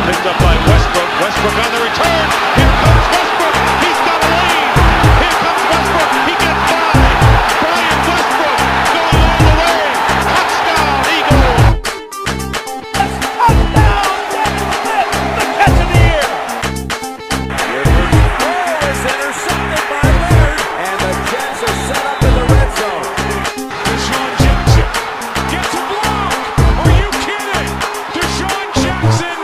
Picked up by Westbrook. Westbrook on the return. Here comes Westbrook. He's got a lead. Here comes Westbrook. He gets by. Brian Westbrook going all the way. Touchdown, Eagles. Touchdown, Jackson Smith. The catch of the year. Rivers' throw is intercepted by Leonard. And the Jets are set up in the red zone. Deshaun Jackson gets a block. Are you kidding? Deshaun Jackson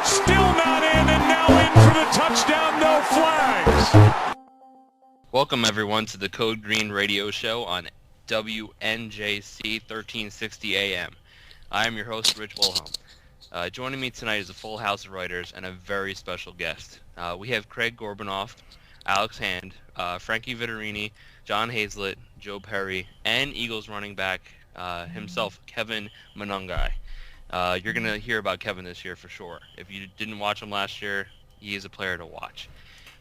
still not in, and now in for the touchdown, no flags. Welcome everyone to the Code Green radio show on WNJC 1360 AM. I am your host, Rich Wilhelm. Joining me tonight is a full house of writers and a very special guest. We have Craig Gorbanoff, Alex Hand, Frankie Vittorini, John Hazlett, Joe Perry, and Eagles running back himself, Kevin Monangai. You're going to hear about Kevin this year for sure. If you didn't watch him last year, he is a player to watch.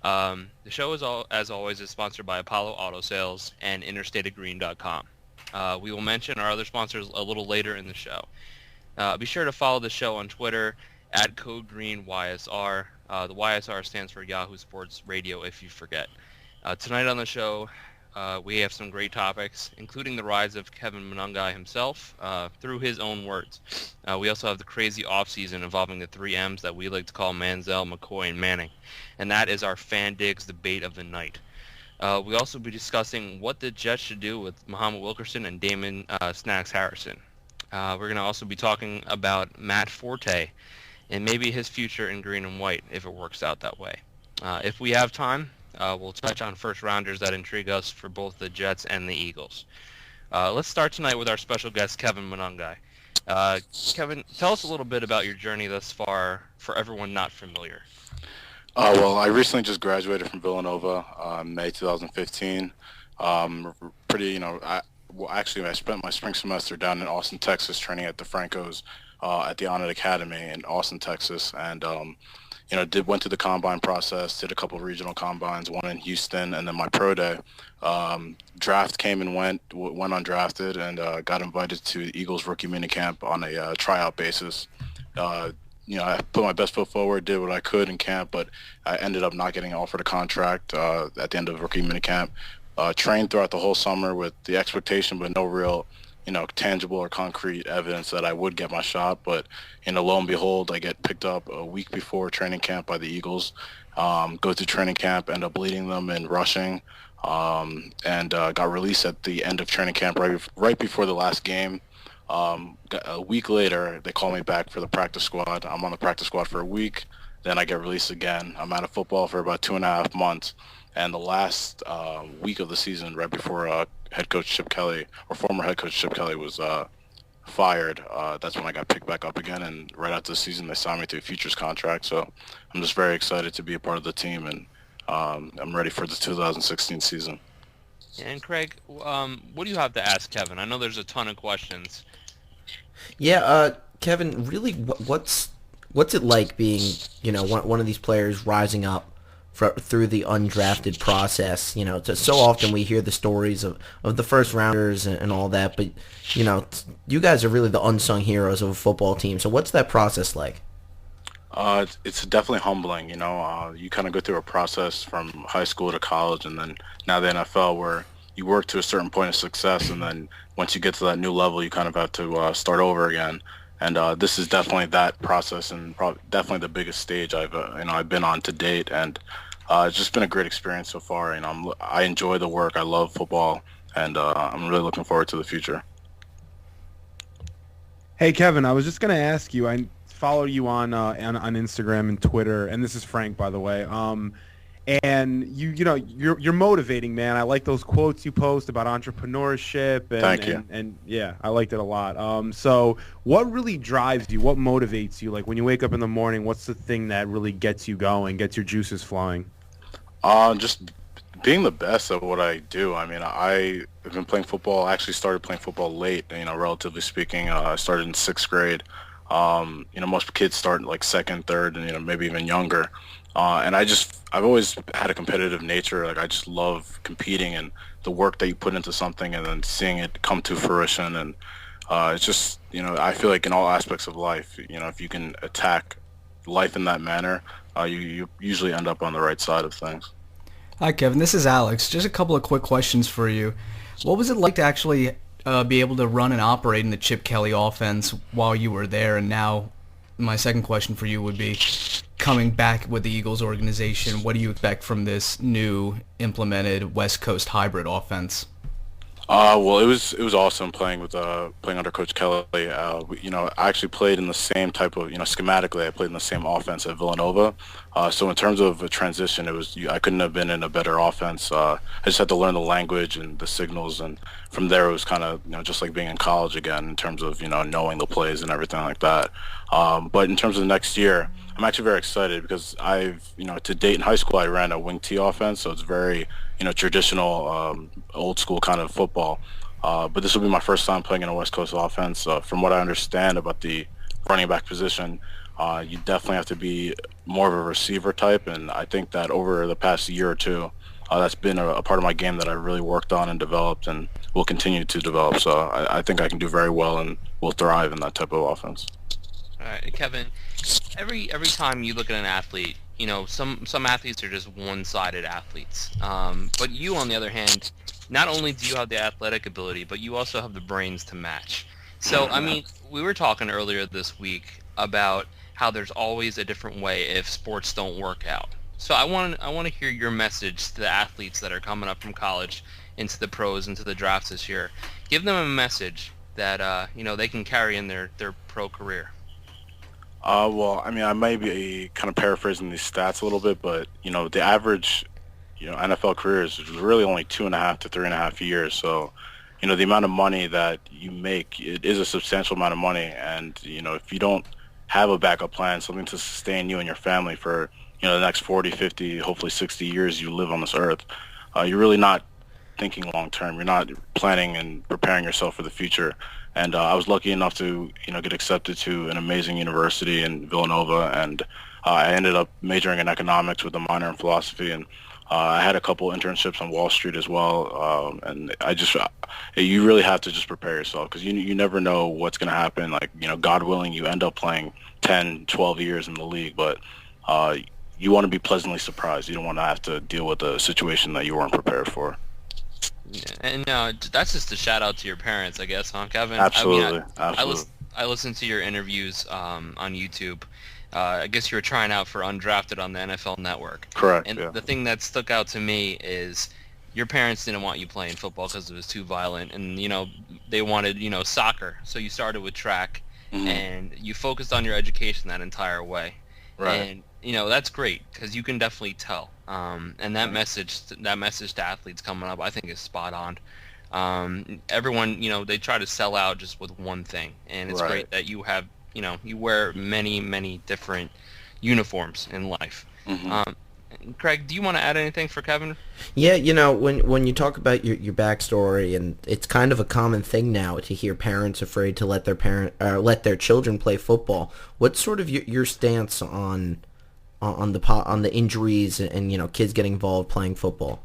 The show, as always, is sponsored by Apollo Auto Sales and InterstateGreen.com. We will mention our other sponsors a little later in the show. Be sure to follow the show on Twitter at CodeGreenYSR. The YSR stands for Yahoo Sports Radio, if you forget. Tonight on the show, we have some great topics, including the rise of Kevin Monangai himself, through his own words. We also have the crazy offseason involving the 3 M's that we like to call Manziel, McCoy, and Manning. And that is our Fan Digs debate of the night. We'll also be discussing what the Jets should do with Muhammad Wilkerson and Damon Snacks Harrison. We're going to also be talking about Matt Forte and maybe his future in green and white if it works out that way. If we have time, we'll touch on first-rounders that intrigue us for both the Jets and the Eagles. Let's start tonight with our special guest, Kevin Monangai. Kevin, tell us a little bit about your journey thus far for everyone not familiar. Well, I recently just graduated from Villanova in May 2015. I spent my spring semester down in Austin, Texas, training at the Francos at the Honored Academy in Austin, Texas, and went through the combine process, did a couple of regional combines, one in Houston, and then my pro day. Draft came and went undrafted, and got invited to Eagles rookie minicamp on a tryout basis. I put my best foot forward, did what I could in camp, but I ended up not getting offered a contract at the end of rookie minicamp. Trained throughout the whole summer with the expectation, but no real tangible or concrete evidence that I would get my shot. But, lo and behold, I get picked up a week before training camp by the Eagles, go through training camp, end up leading them in rushing, and got released at the end of training camp right before the last game. A week later, they call me back for the practice squad. I'm on the practice squad for a week. Then I get released again. I'm out of football for about 2.5 months. And the last week of the season, right before former head coach Chip Kelly was fired, that's when I got picked back up again. And right after the season, they signed me to a futures contract. So I'm just very excited to be a part of the team, and I'm ready for the 2016 season. And Craig, what do you have to ask Kevin? I know there's a ton of questions. Yeah, Kevin, really, what's it like being, one of these players rising up through the undrafted process? So often we hear the stories of the first rounders and all that, but you guys are really the unsung heroes of a football team. So what's that process like? It's definitely humbling. You kind of go through a process from high school to college, and then now the NFL, where you work to a certain point of success, and then once you get to that new level, you kind of have to start over again. And this is definitely that process, and definitely the biggest stage I've been on to date. And it's just been a great experience so far. I enjoy the work. I love football, and I'm really looking forward to the future. Hey, Kevin, I was just going to ask you. I follow you on Instagram and Twitter, and this is Frank, by the way. And you're motivating, man. I like those quotes you post about entrepreneurship. And, Thank you. And yeah, I liked it a lot. So what really drives you? What motivates you? Like when you wake up in the morning, what's the thing that really gets you going, gets your juices flowing? Just being the best at what I do. I mean, I have been playing football. I actually started playing football late, relatively speaking. I started in 6th grade. Most kids start like 2nd, 3rd, and, maybe even younger. And I've always had a competitive nature. Like, I just love competing and the work that you put into something and then seeing it come to fruition. And It's just, I feel like in all aspects of life, if you can attack life in that manner, you usually end up on the right side of things. Hi, Kevin. This is Alex. Just a couple of quick questions for you. What was it like to actually be able to run and operate in the Chip Kelly offense while you were there? And now my second question for you would be, coming back with the Eagles organization, what do you expect from this new implemented West Coast hybrid offense? Well, it was awesome playing under Coach Kelly. I actually played in the same type of, schematically, I played in the same offense at Villanova. So in terms of a transition, I couldn't have been in a better offense. I just had to learn the language and the signals, and from there it was kind of, just like being in college again in terms of, knowing the plays and everything like that. But in terms of next year, I'm actually very excited because to date in high school, I ran a wing T offense, so it's very, traditional, old school kind of football. But this will be my first time playing in a West Coast offense. From what I understand about the running back position, you definitely have to be more of a receiver type, and I think that over the past year or two, that's been a part of my game that I really worked on and developed and will continue to develop. So I think I can do very well and will thrive in that type of offense. All right, Kevin. Every time you look at an athlete, some athletes are just one-sided athletes. But you, on the other hand, not only do you have the athletic ability, but you also have the brains to match. So, I mean, we were talking earlier this week about how there's always a different way if sports don't work out. So I want to hear your message to the athletes that are coming up from college into the pros, into the drafts this year. Give them a message that they can carry in their pro career. Well, I mean, I may be kind of paraphrasing these stats a little bit, but the average, NFL career is really only 2.5 to 3.5 years. So, the amount of money that you make, it is a substantial amount of money, and if you don't have a backup plan, something to sustain you and your family for the next 40, 50, hopefully 60 years you live on this earth, you're really not thinking long term. You're not planning and preparing yourself for the future. And I was lucky enough to get accepted to an amazing university in Villanova, and I ended up majoring in economics with a minor in philosophy, and I had a couple internships on Wall Street as well. And you really have to just prepare yourself because you never know what's going to happen. Like, God willing, you end up playing 10, 12 years in the league, but you want to be pleasantly surprised. You don't want to have to deal with a situation that you weren't prepared for. Yeah, and that's just a shout out to your parents, I guess, huh, Kevin? Absolutely, absolutely. I listened to your interviews on YouTube. I guess you were trying out for Undrafted on the NFL Network. Correct. And yeah. The thing that stuck out to me is your parents didn't want you playing football because it was too violent, and they wanted soccer. So you started with track, and you focused on your education that entire way. Right. And that's great because you can definitely tell. And that message to athletes coming up, I think, is spot on. Everyone, they try to sell out just with one thing, and it's great that you have, you wear many, many different uniforms in life. Craig, do you want to add anything for Kevin? Yeah, when you talk about your backstory, and it's kind of a common thing now to hear parents afraid to let their children play football. What's sort of your stance on the injuries and kids getting involved playing football?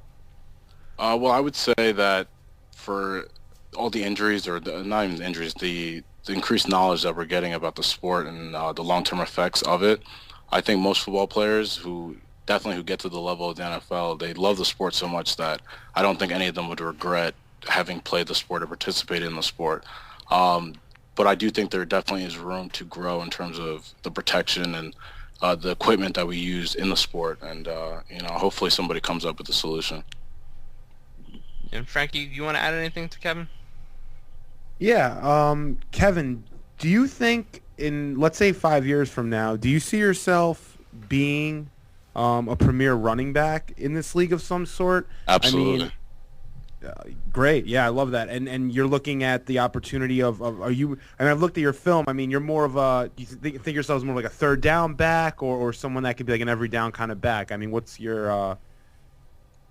Well, I would say that for all the injuries, or not even the injuries, the increased knowledge that we're getting about the sport and the long-term effects of it, I think most football players who get to the level of the NFL, they love the sport so much that I don't think any of them would regret having played the sport or participated in the sport. But I do think there definitely is room to grow in terms of the protection and the equipment that we use in the sport, and hopefully somebody comes up with a solution. And Frankie, you want to add anything to Kevin? Yeah, Kevin, do you think in, let's say, 5 years from now, do you see yourself being a premier running back in this league of some sort? Absolutely. I mean, great. Yeah, I love that. And you're looking at the opportunity of are you? And I've looked at your film. I mean, you're more of a. Do you think yourself as more like a third down back, or someone that could be like an every down kind of back? I mean, what's your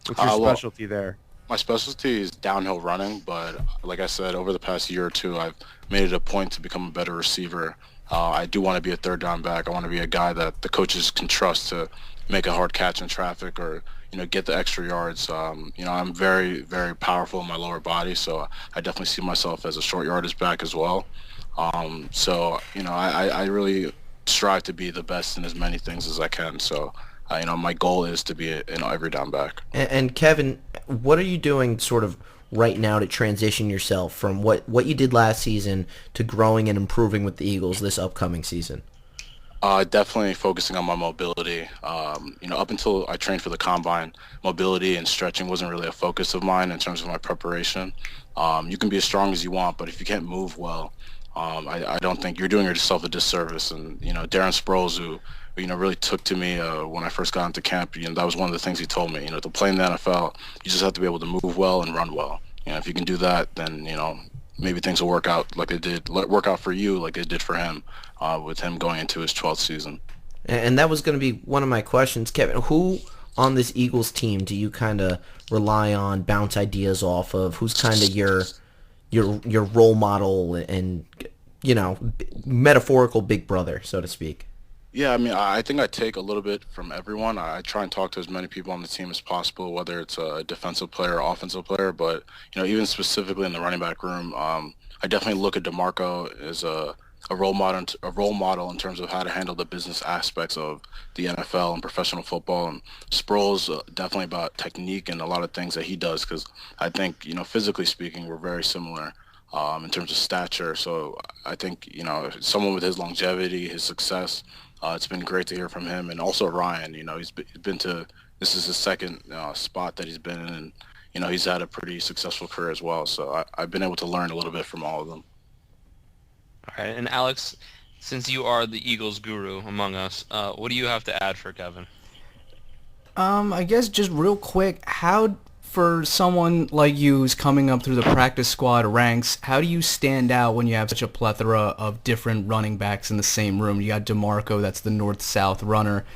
specialty there? My specialty is downhill running, but like I said, over the past year or two, I've made it a point to become a better receiver. I do want to be a third down back. I want to be a guy that the coaches can trust to make a hard catch in traffic, or get the extra yards. I'm very, very powerful in my lower body, so I definitely see myself as a short yardage back as well. I really strive to be the best in as many things as I can. So, my goal is to be every down back. And Kevin, what are you doing sort of right now to transition yourself from what you did last season to growing and improving with the Eagles this upcoming season? Definitely focusing on my mobility. Up until I trained for the combine, mobility and stretching wasn't really a focus of mine in terms of my preparation. You can be as strong as you want, but if you can't move well, I don't think you're doing yourself a disservice. And Darren Sproles, who really took to me when I first got into camp, that was one of the things he told me. To play in the NFL, you just have to be able to move well and run well. If you can do that, then maybe things will work out for you like they did for him with him going into his 12th season. And that was going to be one of my questions, Kevin. Who on this Eagles team do you kind of rely on, bounce ideas off of? Who's kind of your role model and metaphorical big brother, so to speak? Yeah, I think I take a little bit from everyone. I try and talk to as many people on the team as possible, whether it's a defensive player or offensive player. But, even specifically in the running back room, I definitely look at DeMarco as a role model in terms of how to handle the business aspects of the NFL and professional football. And Sproles, definitely about technique and a lot of things that he does, because I think, physically speaking, we're very similar in terms of stature. So I think, someone with his longevity, his success, it's been great to hear from him. And also Ryan, he's been to, this is his second spot that he's been in, and, he's had a pretty successful career as well. So I've been able to learn a little bit from all of them. All right, and Alex, since you are the Eagles guru among us, what do you have to add for Kevin? I guess just real quick, how, for someone like you who's coming up through the practice squad ranks, how do you stand out when you have such a plethora of different running backs in the same room? You got DeMarco, that's the north-south runner.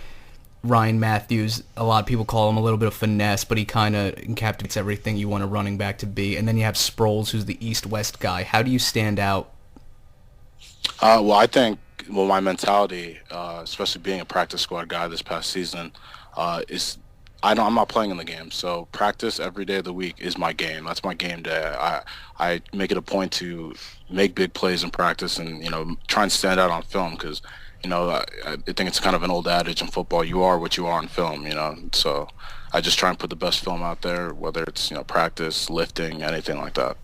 Ryan Matthews, a lot of people call him a little bit of finesse, but he kind of encapsulates everything you want a running back to be. And then you have Sproles, who's the east-west guy. How do you stand out? I think my mentality, especially being a practice squad guy this past season, is I'm not playing in the game. So practice every day of the week is my game. That's my game day. I make it a point to make big plays in practice and, try and stand out on film because, I think it's kind of an old adage in football. You are what you are on film, So I just try and put the best film out there, whether it's, practice, lifting, anything like that.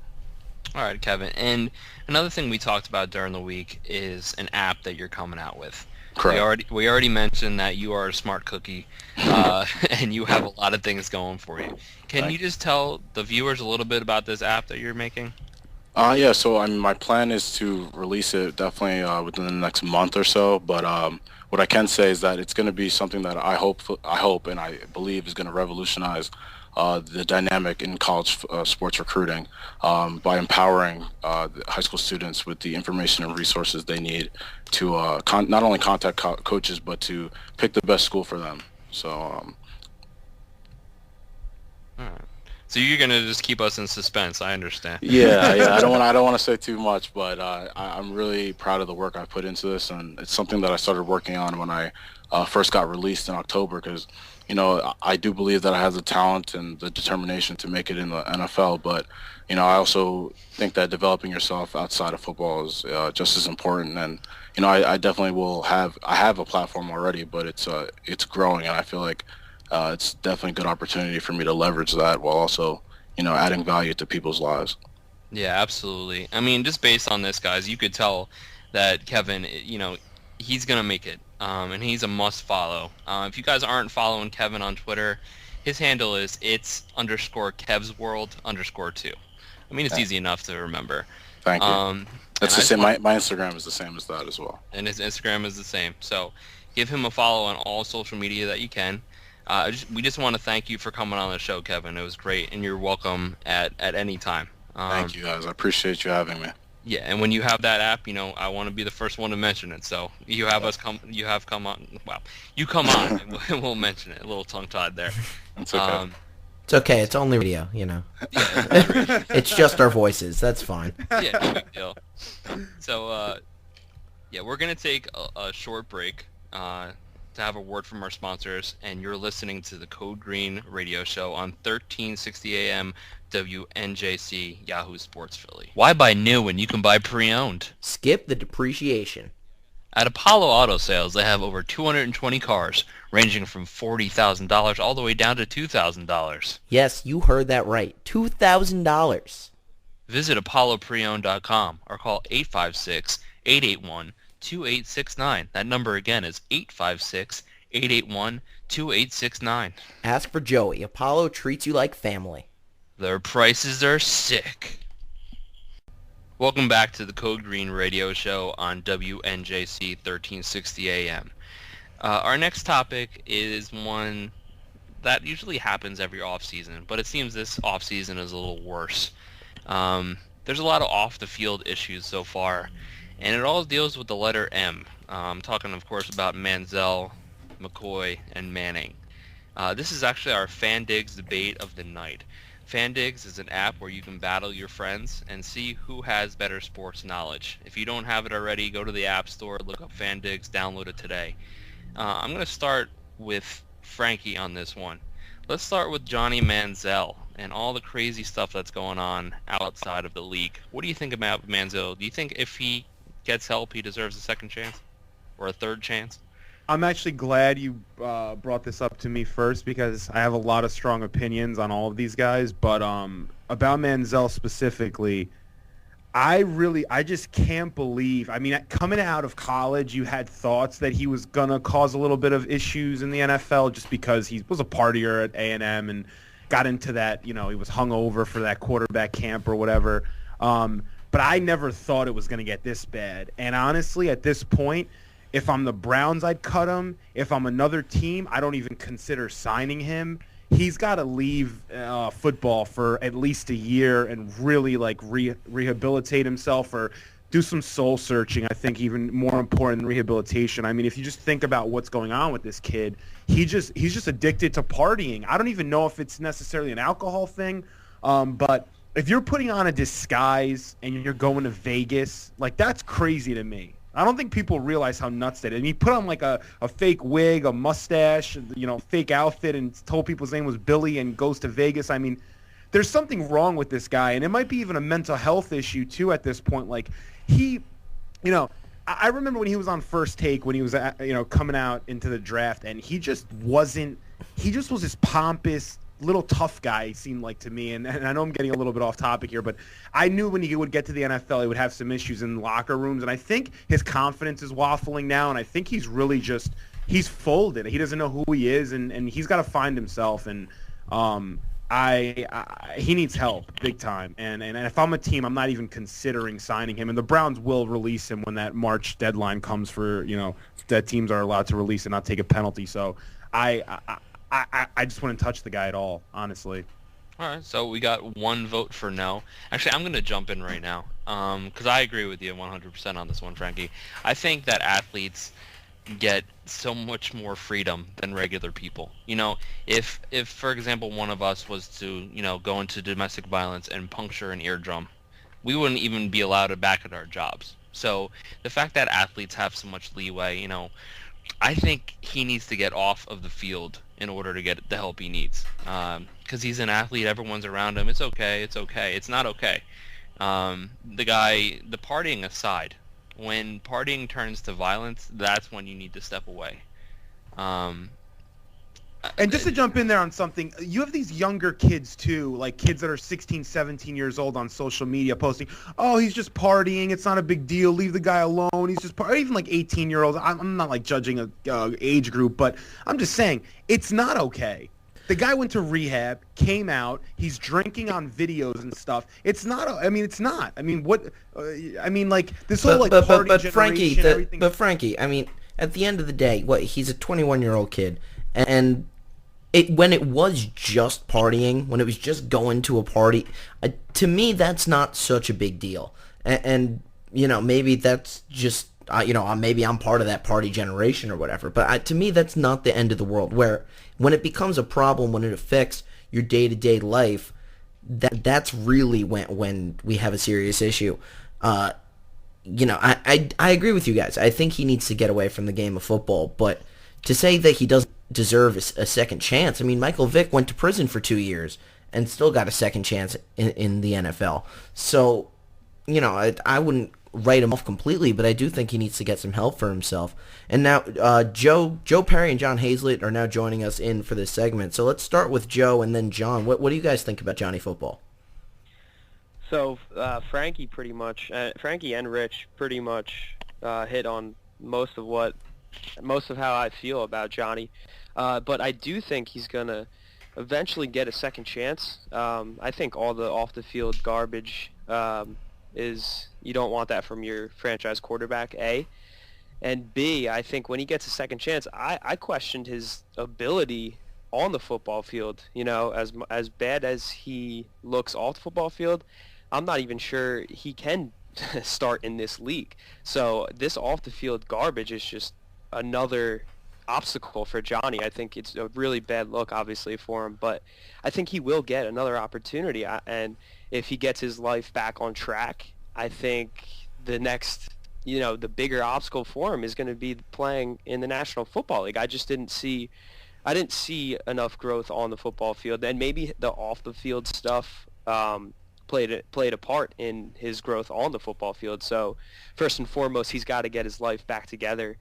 All right, Kevin. And another thing we talked about during the week is an app that you're coming out with. Correct. We already mentioned that you are a smart cookie, and you have a lot of things going for you. Can you just tell the viewers a little bit about this app that you're making? Yeah. So my plan is to release it definitely within the next month or so. But what I can say is that it's going to be something that I hope and I believe is going to revolutionize the dynamic in college sports recruiting by empowering high school students with the information and resources they need to not only contact coaches but to pick the best school for them. So. All right. So you're gonna just keep us in suspense. I understand. Yeah. I don't want to say too much, but I'm really proud of the work I put into this, and it's something that I started working on when I first got released in October because. I do believe that I have the talent and the determination to make it in the NFL, but, I also think that developing yourself outside of football is just as important. And, I definitely I have a platform already, but it's growing, and I feel like it's definitely a good opportunity for me to leverage that while also, adding value to people's lives. Yeah, absolutely. Just based on this, guys, you could tell that Kevin, he's going to make it. And he's a must follow. If you guys aren't following Kevin on Twitter, his handle is its_KevsWorld_2. It's easy enough to remember. Thank you. That's the same. My Instagram is the same as that as well. And his Instagram is the same. So give him a follow on all social media that you can. We just want to thank you for coming on the show, Kevin. It was great, and you're welcome at any time. Thank you, guys. I appreciate you having me. Yeah, and when you have that app, I want to be the first one to mention it. So you have come on. Well, you come on, and we'll mention it. A little tongue-tied there. It's okay. It's okay. It's only radio, Yeah, It's just our voices. That's fine. Yeah, no big deal. So, we're gonna take a short break. to have a word from our sponsors, and you're listening to the Code Green radio show on 1360 AM WNJC Yahoo Sports Philly. Why buy new when you can buy pre-owned? Skip the depreciation. At Apollo Auto Sales, they have over 220 cars, ranging from $40,000 all the way down to $2,000. Yes, you heard that right. $2,000. Visit ApolloPreowned.com or call 856-881-2869. That number again is 856-881-2869. Ask for Joey. Apollo treats you like family. Their prices are sick. Welcome back to the Code Green radio show on WNJC 1360 AM. Our next topic is one that usually happens every offseason, but it seems this offseason is a little worse. There's a lot of off-the-field issues so far, and it all deals with the letter M. I'm talking, of course, about Manziel, McCoy, and Manning. This is actually our FanDigs debate of the night. FanDigs is an app where you can battle your friends and see who has better sports knowledge. If you don't have it already, go to the App Store, look up FanDigs, download it today. I'm going to start with Frankie on this one. Let's start with Johnny Manziel and all the crazy stuff that's going on outside of the league. What do you think about Manziel? Do you think if he gets help, he deserves a second chance or a third chance? I'm actually glad you brought this up to me first because I have a lot of strong opinions on all of these guys. But about Manziel specifically, I just can't believe. I mean, coming out of college, you had thoughts that he was going to cause a little bit of issues in the NFL just because he was a partier at A&M and got into that, he was hungover for that quarterback camp or whatever. But I never thought it was going to get this bad. And honestly, at this point, if I'm the Browns, I'd cut him. If I'm another team, I don't even consider signing him. He's got to leave football for at least a year and really rehabilitate himself or do some soul searching. I think even more important than rehabilitation. I mean, if you just think about what's going on with this kid, he's just addicted to partying. I don't even know if it's necessarily an alcohol thing, but if you're putting on a disguise and you're going to Vegas, that's crazy to me. I don't think people realize how nuts that is. I mean, he put on a fake wig, a mustache, fake outfit, and told people his name was Billy and goes to Vegas. I mean, there's something wrong with this guy, and it might be even a mental health issue too at this point. I remember when he was on First Take when he was coming out into the draft, and he just was this pompous little tough guy, it seemed like to me, and I know I'm getting a little bit off topic here, but I knew when he would get to the NFL, he would have some issues in locker rooms, and I think his confidence is waffling now, and I think he's really he's folded. He doesn't know who he is, and he's got to find himself, and he needs help big time, and if I'm a team, I'm not even considering signing him, and the Browns will release him when that March deadline comes for, that teams are allowed to release and not take a penalty, so I just wouldn't touch the guy at all, honestly. All right, so we got one vote for no. Actually, I'm going to jump in right now because I agree with you 100% on this one, Frankie. I think that athletes get so much more freedom than regular people. If for example, one of us was to, go into domestic violence and puncture an eardrum, we wouldn't even be allowed back at our jobs. So the fact that athletes have so much leeway, I think he needs to get off of the field in order to get the help he needs. Because he's an athlete, everyone's around him. It's okay. It's not okay. The partying aside, when partying turns to violence, that's when you need to step away. And just to jump in there on something, you have these younger kids too, like kids that are 16, 17 years old on social media posting, oh, he's just partying, it's not a big deal, leave the guy alone, he's just partying. Even 18-year-olds, I'm not judging a age group, but I'm just saying, it's not okay. The guy went to rehab, came out, he's drinking on videos and stuff. It's not, it's not. This whole party generation, but Frankie, at the end of the day, he's a 21-year-old kid, and when it was just partying, when it was just going to a party, to me, that's not such a big deal. And maybe that's just, maybe I'm part of that party generation or whatever. But to me, that's not the end of the world. Where when it becomes a problem, when it affects your day-to-day life, that's really when we have a serious issue. I agree with you guys. I think he needs to get away from the game of football, but to say that he doesn't deserve a second chance, I mean, Michael Vick went to prison for 2 years and still got a second chance in the NFL. So, I wouldn't write him off completely, but I do think he needs to get some help for himself. And now, Joe Perry and John Hazlett are now joining us in for this segment. So let's start with Joe and then John. What do you guys think about Johnny Football? So Frankie and Rich pretty much hit on most of how I feel about Johnny. But I do think he's gonna eventually get a second chance. I think all the off the field garbage is, you don't want that from your franchise quarterback, A. And B, I think when he gets a second chance, I questioned his ability on the football field. As bad as he looks off the football field, I'm not even sure he can start in this league. So this off the field garbage is just another obstacle for Johnny. I think it's a really bad look, obviously, for him, but I think he will get another opportunity. And if he gets his life back on track, I think the next, the bigger obstacle for him is going to be playing in the National Football League. I didn't see enough growth on the football field, and maybe the off the field stuff played a part in his growth on the football field. So first and foremost, he's got to get his life back together.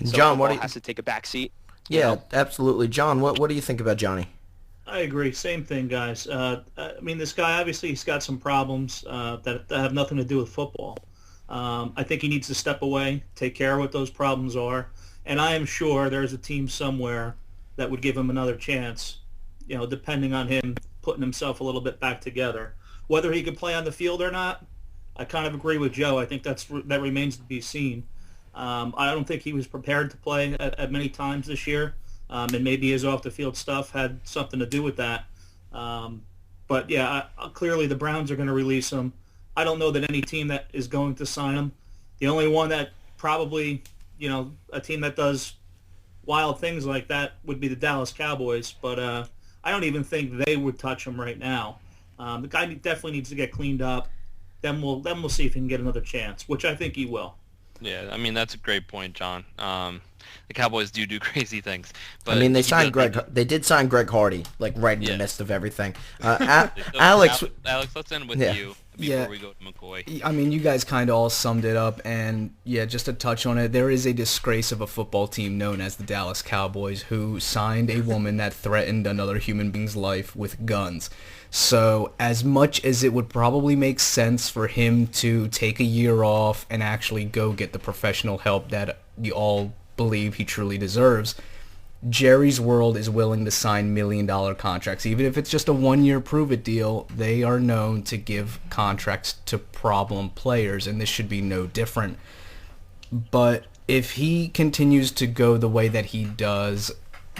So John, what has to take a back seat. Yeah, absolutely. John, what do you think about Johnny? I agree. Same thing, guys. I mean, this guy, obviously, he's got some problems that have nothing to do with football. I think he needs to step away, take care of what those problems are, and I am sure there's a team somewhere that would give him another chance, depending on him putting himself a little bit back together. Whether he could play on the field or not, I kind of agree with Joe. I think that remains to be seen. I don't think he was prepared to play at many times this year, and maybe his off-the-field stuff had something to do with that. But, yeah, clearly the Browns are going to release him. I don't know that any team that is going to sign him. The only one that probably, a team that does wild things like that would be the Dallas Cowboys, but I don't even think they would touch him right now. The guy definitely needs to get cleaned up. Then we'll see if he can get another chance, which I think he will. Yeah, I mean, that's a great point, John. The Cowboys do crazy things. But I mean, they did sign Greg Hardy, right in the midst of everything. Alex, let's end with you before we go to McCoy. I mean, you guys kind of all summed it up, and just to touch on it, there is a disgrace of a football team known as the Dallas Cowboys who signed a woman that threatened another human being's life with guns. So as much as it would probably make sense for him to take a year off and actually go get the professional help that you all believe he truly deserves, Jerry's World is willing to sign $1 million contracts. Even if it's just a one-year prove-it deal, they are known to give contracts to problem players, and this should be no different. But if he continues to go the way that he does,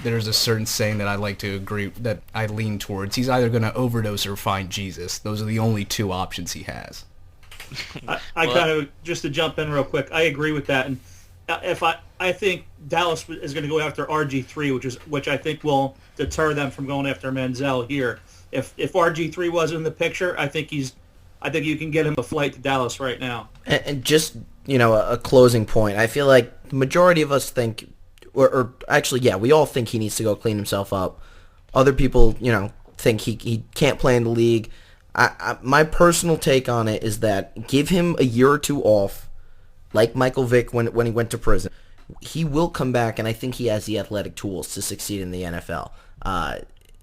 there's a certain saying that I like to agree, that I lean towards. He's either going to overdose or find Jesus. Those are the only two options he has. Just to jump in real quick, I agree with that. And I think Dallas is going to go after RG3, which I think will deter them from going after Manziel here. If RG3 wasn't in the picture, I think you can get him a flight to Dallas right now. And just, a closing point. I feel like the majority of us think, or actually, yeah, we all think he needs to go clean himself up. Other people, think he can't play in the league. My personal take on it is that give him a year or two off, like Michael Vick when he went to prison. He will come back, and I think he has the athletic tools to succeed in the NFL.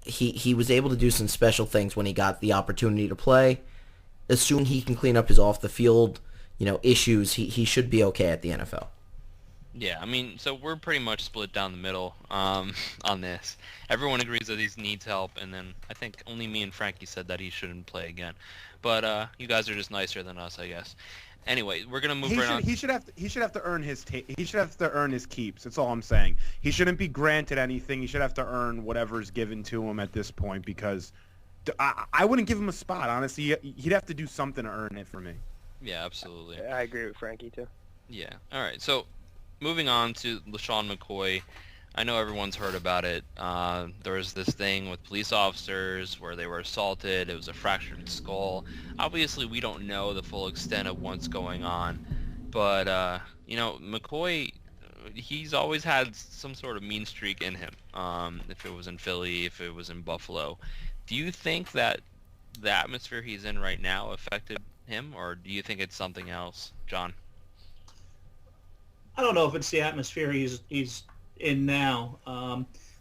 He was able to do some special things when he got the opportunity to play. Assuming he can clean up his off-the-field, issues, he should be okay at the NFL. Yeah, I mean, so we're pretty much split down the middle on this. Everyone agrees that he needs help, and then I think only me and Frankie said that he shouldn't play again. But you guys are just nicer than us, I guess. Anyway, we're gonna move on. He should have to earn his he should have to earn his keeps. That's all I'm saying. He shouldn't be granted anything. He should have to earn whatever's given to him at this point, because I wouldn't give him a spot, honestly. He'd have to do something to earn it for me. Yeah, absolutely. I agree with Frankie too. Yeah. All right. So, moving on to LaShawn McCoy, I know everyone's heard about it. There was this thing with police officers where they were assaulted. It was a fractured skull. Obviously, we don't know the full extent of what's going on. But, McCoy, he's always had some sort of mean streak in him. If it was in Philly, if it was in Buffalo, do you think that the atmosphere he's in right now affected him, or do you think it's something else, John? I don't know if it's the atmosphere he's in now.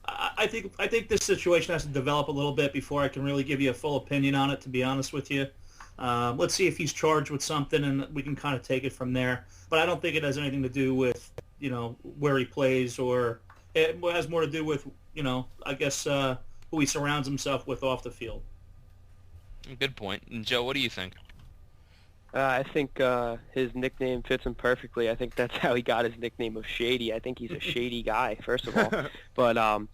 I think this situation has to develop a little bit before I can really give you a full opinion on it, to be honest with you. Let's see if he's charged with something, and we can kind of take it from there. But I don't think it has anything to do with, where he plays, or it has more to do with, I guess, who he surrounds himself with off the field. Good point. And Joe, what do you think? I think his nickname fits him perfectly. I think that's how he got his nickname of Shady. I think he's a shady guy, first of all. But, I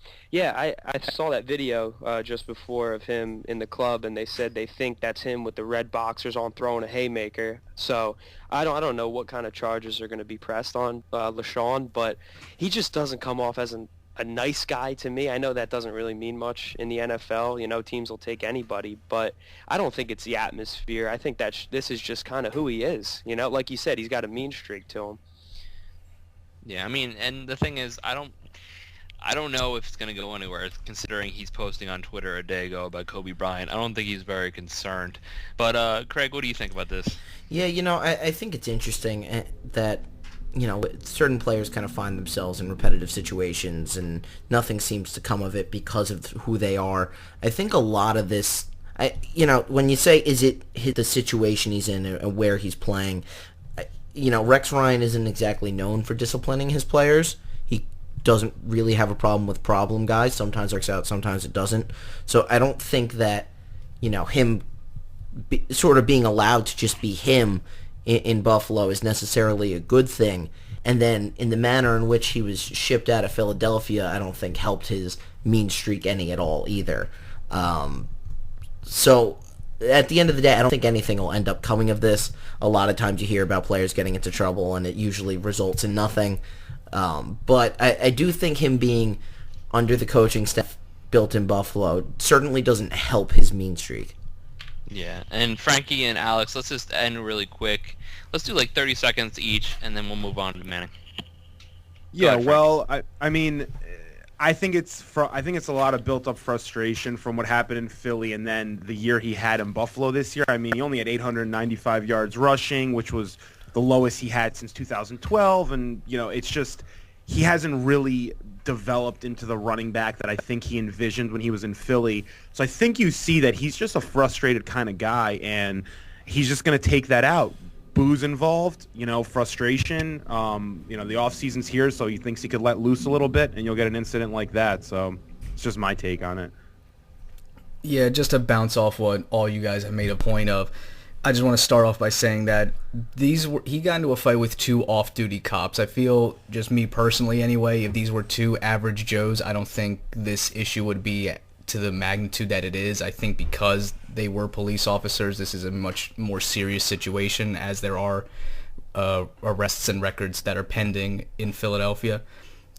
saw that video just before of him in the club, and they said they think that's him with the red boxers on throwing a haymaker. So I don't know what kind of charges are going to be pressed on LaShawn, but he just doesn't come off as a nice guy to me. I know that doesn't really mean much in the NFL. Teams will take anybody, but I don't think it's the atmosphere. I think that this is just kind of who he is. Like you said, he's got a mean streak to him. Yeah, I mean, and the thing is, I don't know if it's going to go anywhere, considering he's posting on Twitter a day ago about Kobe Bryant. I don't think he's very concerned. But, Craig, what do you think about this? Yeah, I think it's interesting that certain players kind of find themselves in repetitive situations and nothing seems to come of it because of who they are. I think a lot of this, when you say, is it the situation he's in and where he's playing, Rex Ryan isn't exactly known for disciplining his players. He doesn't really have a problem with problem guys. Sometimes it works out, sometimes it doesn't. So I don't think that, him sort of being allowed to just be him in Buffalo is necessarily a good thing. And then in the manner in which he was shipped out of Philadelphia, I don't think helped his mean streak any at all either. So at the end of the day, I don't think anything will end up coming of this. A lot of times you hear about players getting into trouble and it usually results in nothing. But I do think him being under the coaching staff built in Buffalo certainly doesn't help his mean streak. Yeah, and Frankie and Alex, let's just end really quick. Let's do like 30 seconds each, and then we'll move on to Manning. Yeah, ahead, well, I mean, I think it's a lot of built-up frustration from what happened in Philly, and then the year he had in Buffalo this year. I mean, he only had 895 yards rushing, which was the lowest he had since 2012, and it's just he hasn't really developed into the running back that I think he envisioned when he was in Philly. So I think you see that he's just a frustrated kind of guy, and he's just going to take that out. Booze involved, frustration. The offseason's here, so he thinks he could let loose a little bit, and you'll get an incident like that. So it's just my take on it. Yeah, just to bounce off what all you guys have made a point of, I just want to start off by saying that he got into a fight with two off-duty cops. I feel, just me personally anyway, if these were two average Joes, I don't think this issue would be to the magnitude that it is. I think because they were police officers, this is a much more serious situation, as there are arrests and records that are pending in Philadelphia.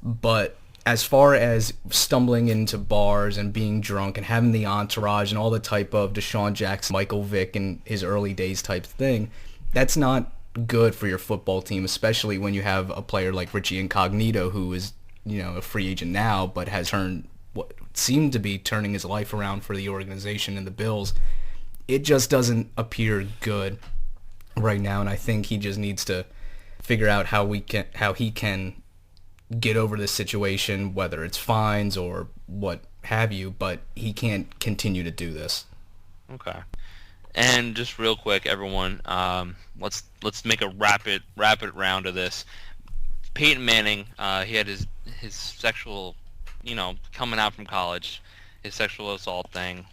But as far as stumbling into bars and being drunk and having the entourage and all the type of Deshaun Jackson, Michael Vick in his early days type thing, that's not good for your football team, especially when you have a player like Richie Incognito, who is, a free agent now, but has turned what seemed to be turning his life around for the organization and the Bills. It just doesn't appear good right now, and I think he just needs to figure out how he can get over this situation, whether it's fines or what have you, but he can't continue to do this. Okay. And just real quick, everyone, let's make a rapid round of this. Peyton Manning, he had his sexual, coming out from college, his sexual assault thing,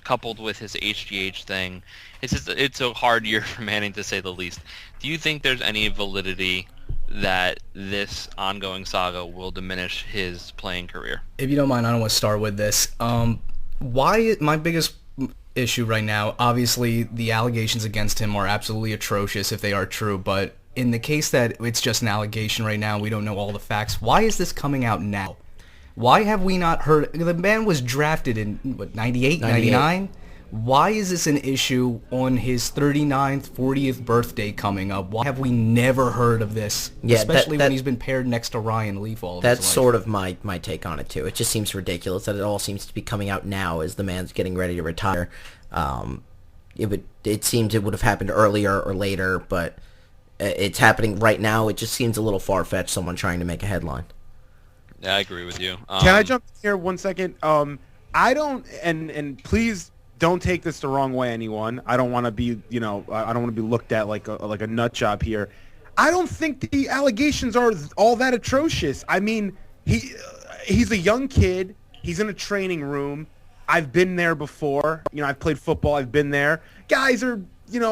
coupled with his HGH thing. It's a hard year for Manning, to say the least. Do you think there's any validity that this ongoing saga will diminish his playing career? If you don't mind, I don't want to start with this. My biggest issue right now, obviously the allegations against him are absolutely atrocious if they are true, but in the case that it's just an allegation right now, we don't know all the facts, why is this coming out now? Why have we not heard? The man was drafted in, 98, 99? Why is this an issue on his 39th, 40th birthday coming up? Why have we never heard of this? Yeah, especially when he's been paired next to Ryan Leaf all of his That's life. sort of my take on it, too. It just seems ridiculous that it all seems to be coming out now as the man's getting ready to retire. It seems it would have happened earlier or later, but it's happening right now. It just seems a little far-fetched, someone trying to make a headline. Yeah, I agree with you. Can I jump in here 1 second? I don't, and please don't take this the wrong way, anyone. I don't want to be, I don't want to be looked at like a nut job here. I don't think the allegations are all that atrocious. I mean, he's a young kid. He's in a training room. I've been there before. I've played football. I've been there. Guys are,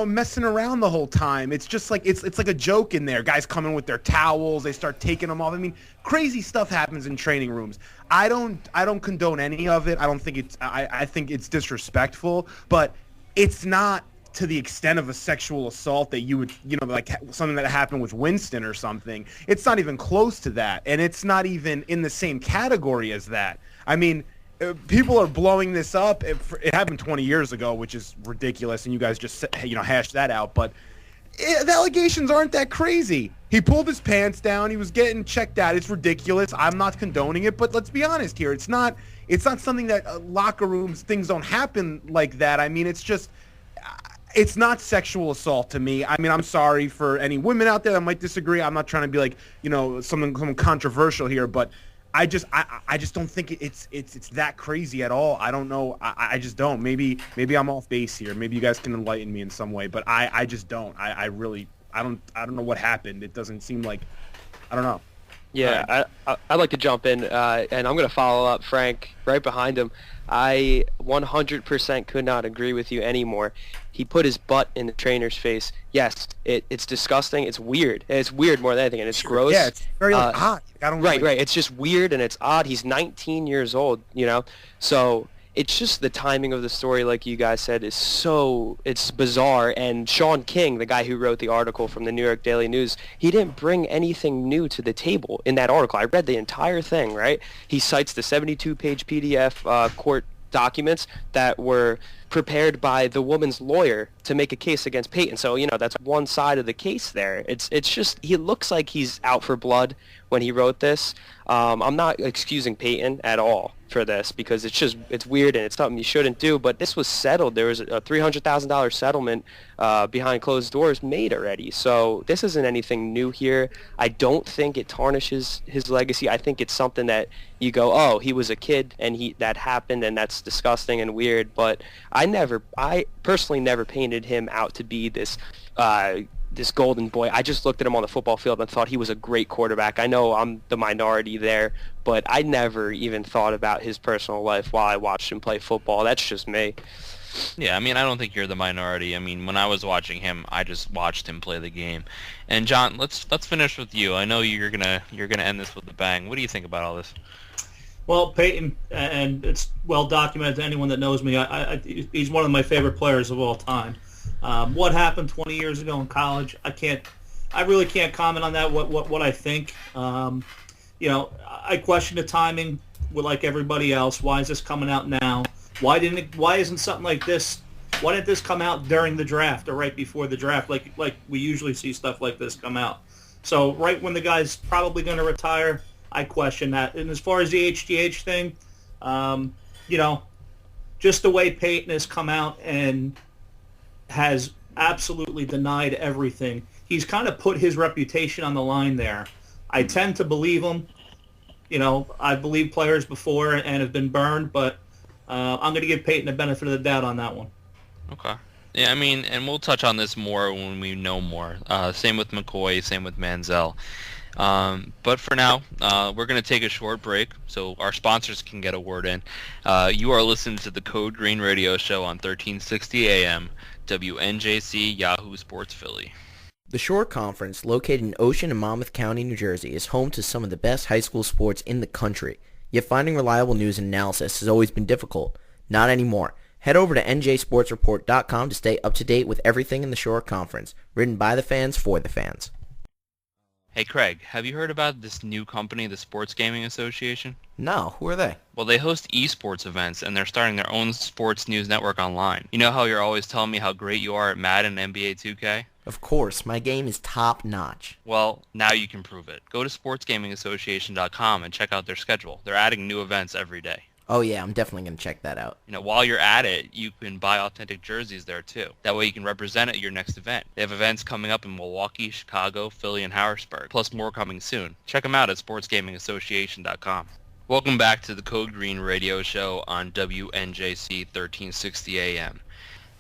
messing around the whole time. It's just like it's like a joke in there. Guys come in with their towels. They start taking them off. I mean, crazy stuff happens in training rooms. I don't condone any of it. I don't think it's. I think it's disrespectful, but it's not to the extent of a sexual assault that you would, like something that happened with Winston or something. It's not even close to that, and it's not even in the same category as that. I mean, people are blowing this up. It happened 20 years ago, which is ridiculous, and you guys just hashed that out. But the allegations aren't that crazy. He pulled his pants down. He was getting checked out. It's ridiculous. I'm not condoning it, but let's be honest here. It's not something that locker rooms, things don't happen like that. I mean, it's not sexual assault to me. I mean, I'm sorry for any women out there that might disagree. I'm not trying to be like, something controversial here, but I just don't think it's that crazy at all. I don't know. I just don't. Maybe I'm off base here. Maybe you guys can enlighten me in some way, but I just don't. I don't know what happened. It doesn't seem like, I don't know. Yeah, I'd like to jump in, and I'm going to follow up Frank right behind him. I 100% could not agree with you anymore. He put his butt in the trainer's face. Yes, it's disgusting. It's weird. It's weird more than anything, and it's gross. Yeah, it's very odd. Right. It's just weird, and it's odd. He's 19 years old, so it's just the timing of the story, like you guys said, it's bizarre. And Sean King, the guy who wrote the article from the New York Daily News, he didn't bring anything new to the table in that article. I read the entire thing, right? He cites the 72-page PDF court documents that were prepared by the woman's lawyer to make a case against Peyton. So, that's one side of the case there. It's just, he looks like he's out for blood when he wrote this. I'm not excusing Peyton at all for this, because it's weird and it's something you shouldn't do, but this was settled. There was a $300,000 settlement behind closed doors made already. So this isn't anything new here. I don't think it tarnishes his legacy. I think it's something that you go, oh, he was a kid and that happened, and that's disgusting and weird, but I personally never painted him out to be this golden boy. I just looked at him on the football field and thought he was a great quarterback. I know I'm the minority there, but I never even thought about his personal life while I watched him play football. That's just me. Yeah, I mean, I don't think you're the minority. I mean, when I was watching him, I just watched him play the game. And John, let's finish with you. I know you're gonna end this with a bang. What do you think about all this? Well, Peyton, and it's well documented to anyone that knows me, he's one of my favorite players of all time. What happened 20 years ago in college, I really can't comment on that, what I think. I question the timing like everybody else. Why is this coming out now? Why isn't something like this, why didn't this come out during the draft or right before the draft like we usually see stuff like this come out? So right when the guy's probably going to retire, I question that. And as far as the HGH thing, just the way Peyton has come out and has absolutely denied everything, he's kind of put his reputation on the line there. I tend to believe him. I've believed players before and have been burned, but I'm going to give Peyton the benefit of the doubt on that one. Okay. Yeah, I mean, and we'll touch on this more when we know more. Same with McCoy, same with Manziel. But for now, we're going to take a short break so our sponsors can get a word in. You are listening to the Code Green Radio Show on 1360 AM, WNJC, Yahoo Sports Philly. The Shore Conference, located in Ocean and Monmouth County, New Jersey, is home to some of the best high school sports in the country. Yet finding reliable news and analysis has always been difficult. Not anymore. Head over to njsportsreport.com to stay up to date with everything in the Shore Conference, written by the fans for the fans. Hey Craig, have you heard about this new company, the Sports Gaming Association? No, who are they? Well, they host esports events, and they're starting their own sports news network online. You know how you're always telling me how great you are at Madden and NBA 2K? Of course, my game is top notch. Well, now you can prove it. Go to sportsgamingassociation.com and check out their schedule. They're adding new events every day. Oh yeah, I'm definitely going to check that out. You know, while you're at it, you can buy authentic jerseys there too. That way you can represent at your next event. They have events coming up in Milwaukee, Chicago, Philly, and Harrisburg, plus more coming soon. Check them out at sportsgamingassociation.com. Welcome back to the Code Green Radio Show on WNJC 1360 AM.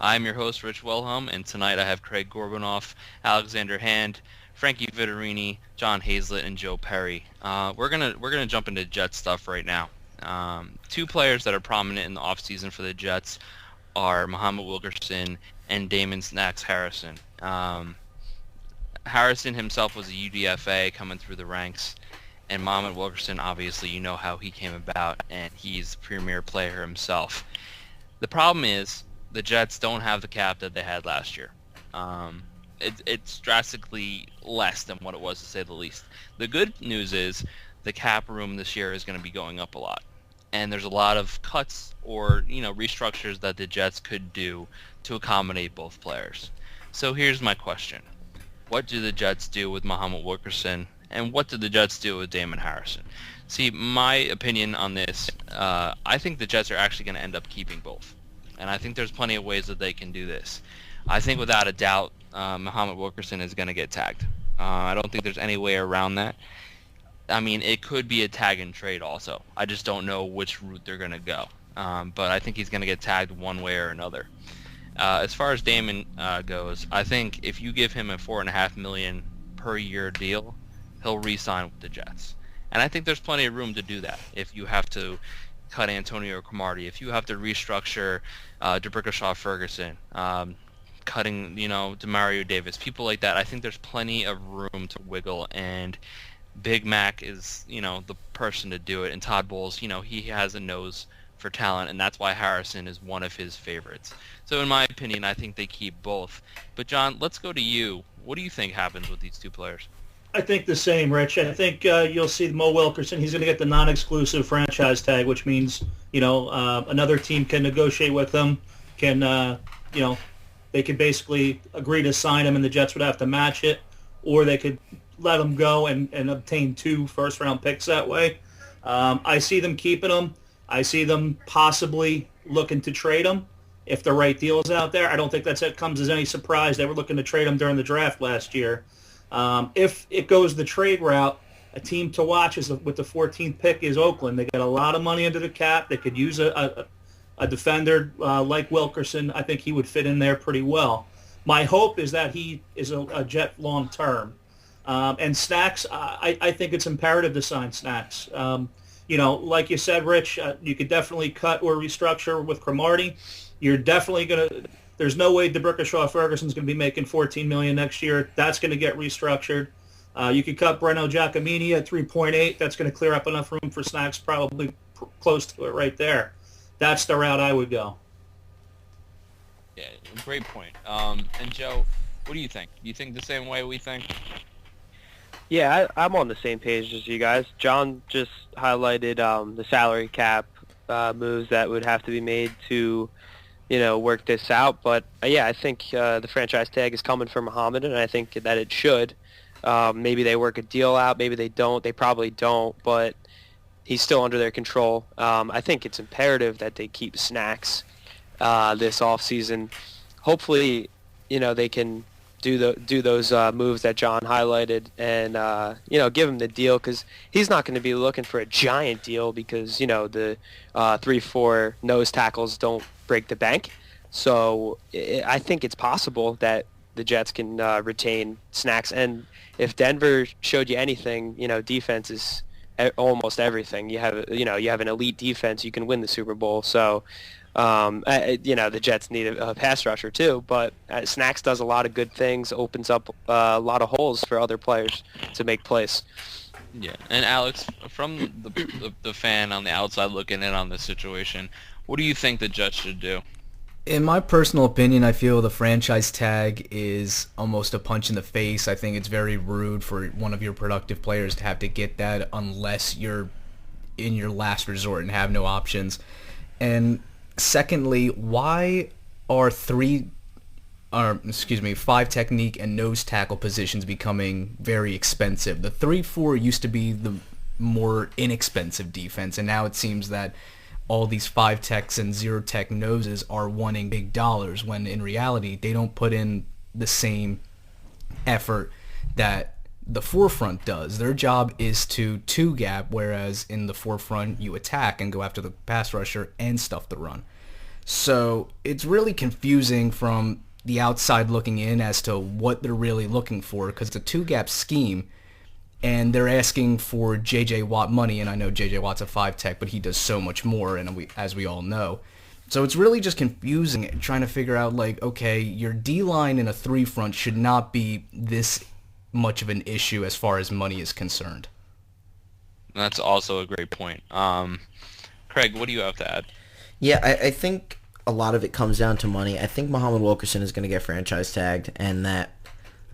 I'm your host, Rich Wilhelm, and tonight I have Craig Gorbanoff, Alexander Hand, Frankie Vittorini, John Hazlett, and Joe Perry. We're gonna jump into Jets stuff right now. Two players that are prominent in the offseason for the Jets are Muhammad Wilkerson and Damon Snacks Harrison. Harrison himself was a UDFA coming through the ranks, and Muhammad Wilkerson, obviously, you know how he came about, and he's a premier player himself. The problem is the Jets don't have the cap that they had last year. It's drastically less than what it was, to say the least. The good news is the cap room this year is going to be going up a lot. And there's a lot of cuts or, restructures that the Jets could do to accommodate both players. So here's my question. What do the Jets do with Muhammad Wilkerson, and what do the Jets do with Damon Harrison? See, my opinion on this, I think the Jets are actually going to end up keeping both. And I think there's plenty of ways that they can do this. I think without a doubt, Muhammad Wilkerson is going to get tagged. I don't think there's any way around that. I mean, it could be a tag and trade also. I just don't know which route they're going to go. But I think he's going to get tagged one way or another. As far as Damon goes, I think if you give him a $4.5 million per year deal, he'll re-sign with the Jets. And I think there's plenty of room to do that. If you have to cut Antonio Cromartie, if you have to restructure DeBrickashaw Ferguson, cutting, Demario Davis, people like that, I think there's plenty of room to wiggle, and Big Mac is, the person to do it. And Todd Bowles, he has a nose for talent, and that's why Harrison is one of his favorites. So in my opinion, I think they keep both. But John, let's go to you. What do you think happens with these two players? I think the same, Rich. I think you'll see Mo Wilkerson. He's going to get the non-exclusive franchise tag, which means, another team can negotiate with him, they could basically agree to sign him and the Jets would have to match it, or they could let him go and obtain 2 first-round picks that way. I see them keeping him. I see them possibly looking to trade him if the right deal's out there. I don't think that comes as any surprise. They were looking to trade him during the draft last year. If it goes the trade route, a team to watch with the 14th pick is Oakland. They got a lot of money under the cap. They could use a defender like Wilkerson. I think he would fit in there pretty well. My hope is that he is a Jet long term. And Snacks, I think it's imperative to sign Snacks. Like you said, Rich, you could definitely cut or restructure with Cromartie. You're definitely going to – there's no way DeBrickashaw Ferguson's going to be making $14 million next year. That's going to get restructured. You could cut Breno Giacomini at 3.8. That's going to clear up enough room for Snacks, probably close to it right there. That's the route I would go. Yeah, great point. And Joe, what do you think? Do you think the same way we think? Yeah, I'm on the same page as you guys. John just highlighted the salary cap moves that would have to be made to, work this out. But, I think the franchise tag is coming for Muhammad, and I think that it should. Maybe they work a deal out. Maybe they don't. They probably don't, but he's still under their control. I think it's imperative that they keep Snacks this offseason. Hopefully, they can do those moves that John highlighted and, give him the deal, because he's not going to be looking for a giant deal because, the 3-4 nose tackles don't break the bank. So I think it's possible that the Jets can retain Snacks. And if Denver showed you anything, defense is almost everything. You have an elite defense, you can win the Super Bowl. So, the Jets need a pass rusher too, but Snacks does a lot of good things, opens up a lot of holes for other players to make plays. Yeah, and Alex, from the fan on the outside looking in on this situation, what do you think the Jets should do? In my personal opinion, I feel the franchise tag is almost a punch in the face. I think it's very rude for one of your productive players to have to get that unless you're in your last resort and have no options. And secondly, why are five technique and nose tackle positions becoming very expensive? The 3-4 used to be the more inexpensive defense, and now it seems that all these 5 techs and 0 tech noses are wanting big dollars, when in reality they don't put in the same effort that the forefront does. Their job is to two gap, whereas in the forefront you attack and go after the pass rusher and stuff the run. So it's really confusing from the outside looking in as to what they're really looking for, because it's a two-gap scheme, and they're asking for J.J. Watt money, and I know J.J. Watt's a 5-tech, but he does so much more, and as we all know. So it's really just confusing trying to figure out, like, okay, your D-line in a 3-front should not be this much of an issue as far as money is concerned. That's also a great point. Craig, what do you have to add? Yeah, I think a lot of it comes down to money. I think Muhammad Wilkerson is going to get franchise tagged, and that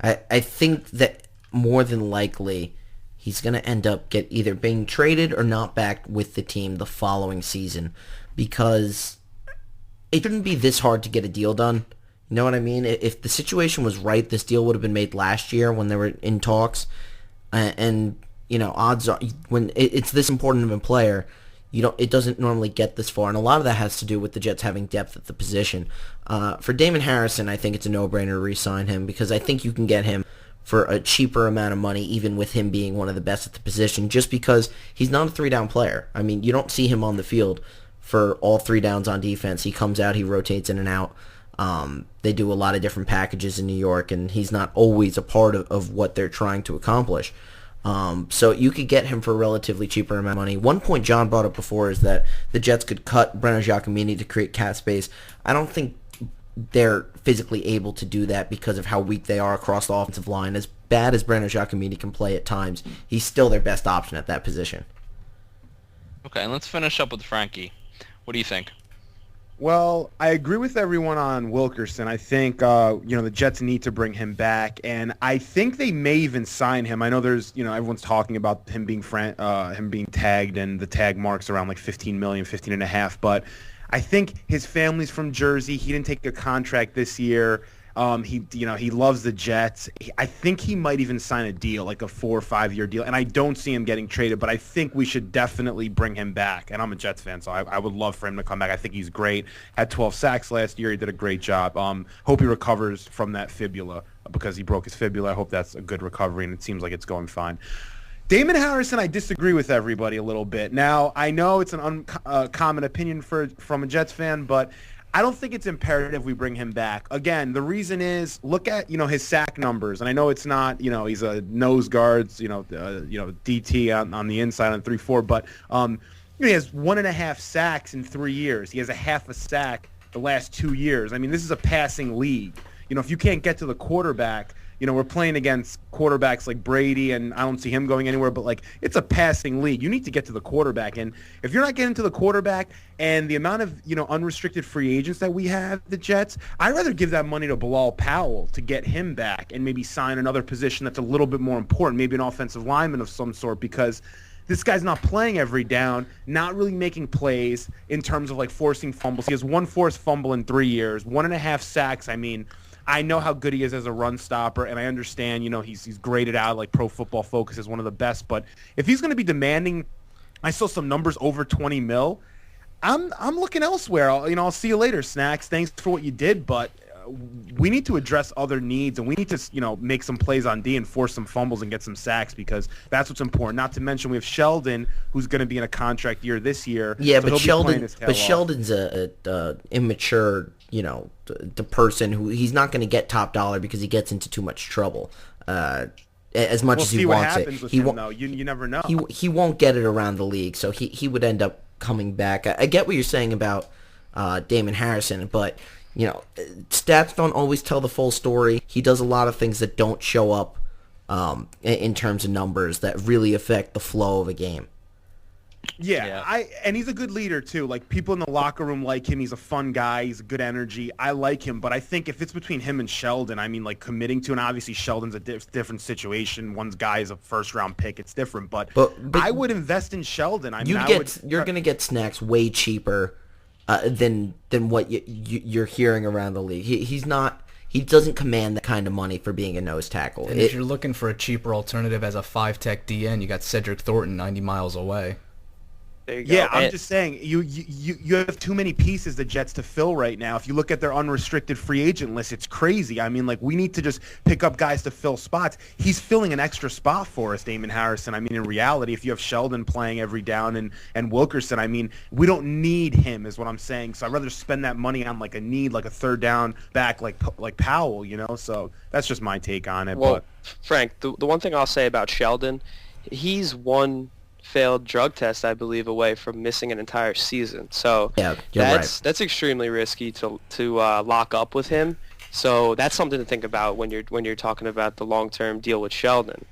I think that more than likely he's going to end up either being traded or not back with the team the following season, because it shouldn't be this hard to get a deal done. You know what I mean? If the situation was right, this deal would have been made last year when they were in talks, and you know, odds are when it's this important of a player, it doesn't normally get this far, and a lot of that has to do with the Jets having depth at the position. For Damon Harrison, I think it's a no-brainer to re-sign him, because I think you can get him for a cheaper amount of money, even with him being one of the best at the position, just because he's not a 3-down player. I mean, you don't see him on the field for all 3 downs on defense. He comes out, he rotates in and out. They do a lot of different packages in New York, and he's not always a part of what they're trying to accomplish. So you could get him for a relatively cheaper amount of money. One point John brought up before is that the Jets could cut Brenner Giacomini to create cap space. I don't think they're physically able to do that because of how weak they are across the offensive line. As bad as Brenner Giacomini can play at times, he's still their best option at that position. Okay, and let's finish up with Frankie. What do you think? Well, I agree with everyone on Wilkerson. I think the Jets need to bring him back, and I think they may even sign him. I know there's everyone's talking about him being tagged, and the tag marks around like 15 million, 15 and a half, but I think his family's from Jersey. He didn't take a contract this year. He loves the Jets. I think he might even sign a deal, like a 4 or 5 year deal. And I don't see him getting traded, but I think we should definitely bring him back. And I'm a Jets fan, so I would love for him to come back. I think he's great. Had 12 sacks last year. He did a great job. Hope he recovers from that fibula, because he broke his fibula. I hope that's a good recovery, and it seems like it's going fine. Damon Harrison, I disagree with everybody a little bit. Now, I know it's an uncommon opinion from a Jets fan, but I don't think it's imperative we bring him back. Again, the reason is, look at his sack numbers, and I know it's not he's a nose guards DT on the inside on 3-4, but he has 1.5 sacks in 3 years. He has a half a sack the last 2 years. I mean, this is a passing league. If you can't get to the quarterback. We're playing against quarterbacks like Brady, and I don't see him going anywhere, but, it's a passing league. You need to get to the quarterback, and if you're not getting to the quarterback and the amount of, unrestricted free agents that we have, the Jets, I'd rather give that money to Bilal Powell to get him back and maybe sign another position that's a little bit more important, maybe an offensive lineman of some sort, because this guy's not playing every down, not really making plays in terms of, forcing fumbles. He has 1 forced fumble in 3 years, 1.5 sacks. I mean, I know how good he is as a run stopper, and I understand, he's graded out like Pro Football Focus as one of the best. But if he's going to be demanding, I saw some numbers over 20 mil. I'm looking elsewhere. I'll see you later, Snacks. Thanks for what you did, but we need to address other needs, and we need to Mm-hmm. make some plays on D and force some fumbles and get some sacks, because that's what's important. Not to mention we have Sheldon, who's going to be in a contract year this year. Yeah, so but Sheldon's a a immature, the person who he's not going to get top dollar because he gets into too much trouble. As much as he wants it, with him, though. You never know. He won't get it around the league, so he would end up coming back. I get what you're saying about Damon Harrison, but stats don't always tell the full story. He does a lot of things that don't show up in terms of numbers that really affect the flow of a game. Yeah, and he's a good leader too. Like, people in the locker room like him. He's a fun guy. He's a good energy. I like him, but I think if it's between him and Sheldon, I mean, like, committing to, and obviously Sheldon's a different situation. One guy is a first-round pick. It's different, but I would invest in Sheldon. You're going to get Snacks way cheaper than what you're hearing around the league. He doesn't command that kind of money for being a nose tackle. And if you're looking for a cheaper alternative as a 5-tech DN, you got Cedric Thornton 90 miles away. There you go. Yeah, I'm just saying, you have too many pieces, the Jets, to fill right now. If you look at their unrestricted free agent list, it's crazy. I mean, like, we need to just pick up guys to fill spots. He's filling an extra spot for us, Damon Harrison. I mean, in reality, if you have Sheldon playing every down and Wilkerson, I mean, we don't need him is what I'm saying. So I'd rather spend that money on, like, a third down back like Powell, you know? So that's just my take on it. Well, But Frank, the one thing I'll say about Sheldon, he's one failed drug test, I believe, away from missing an entire season. So yeah, that's extremely risky to lock up with him. So that's something to think about when you're talking about the long-term deal with Sheldon.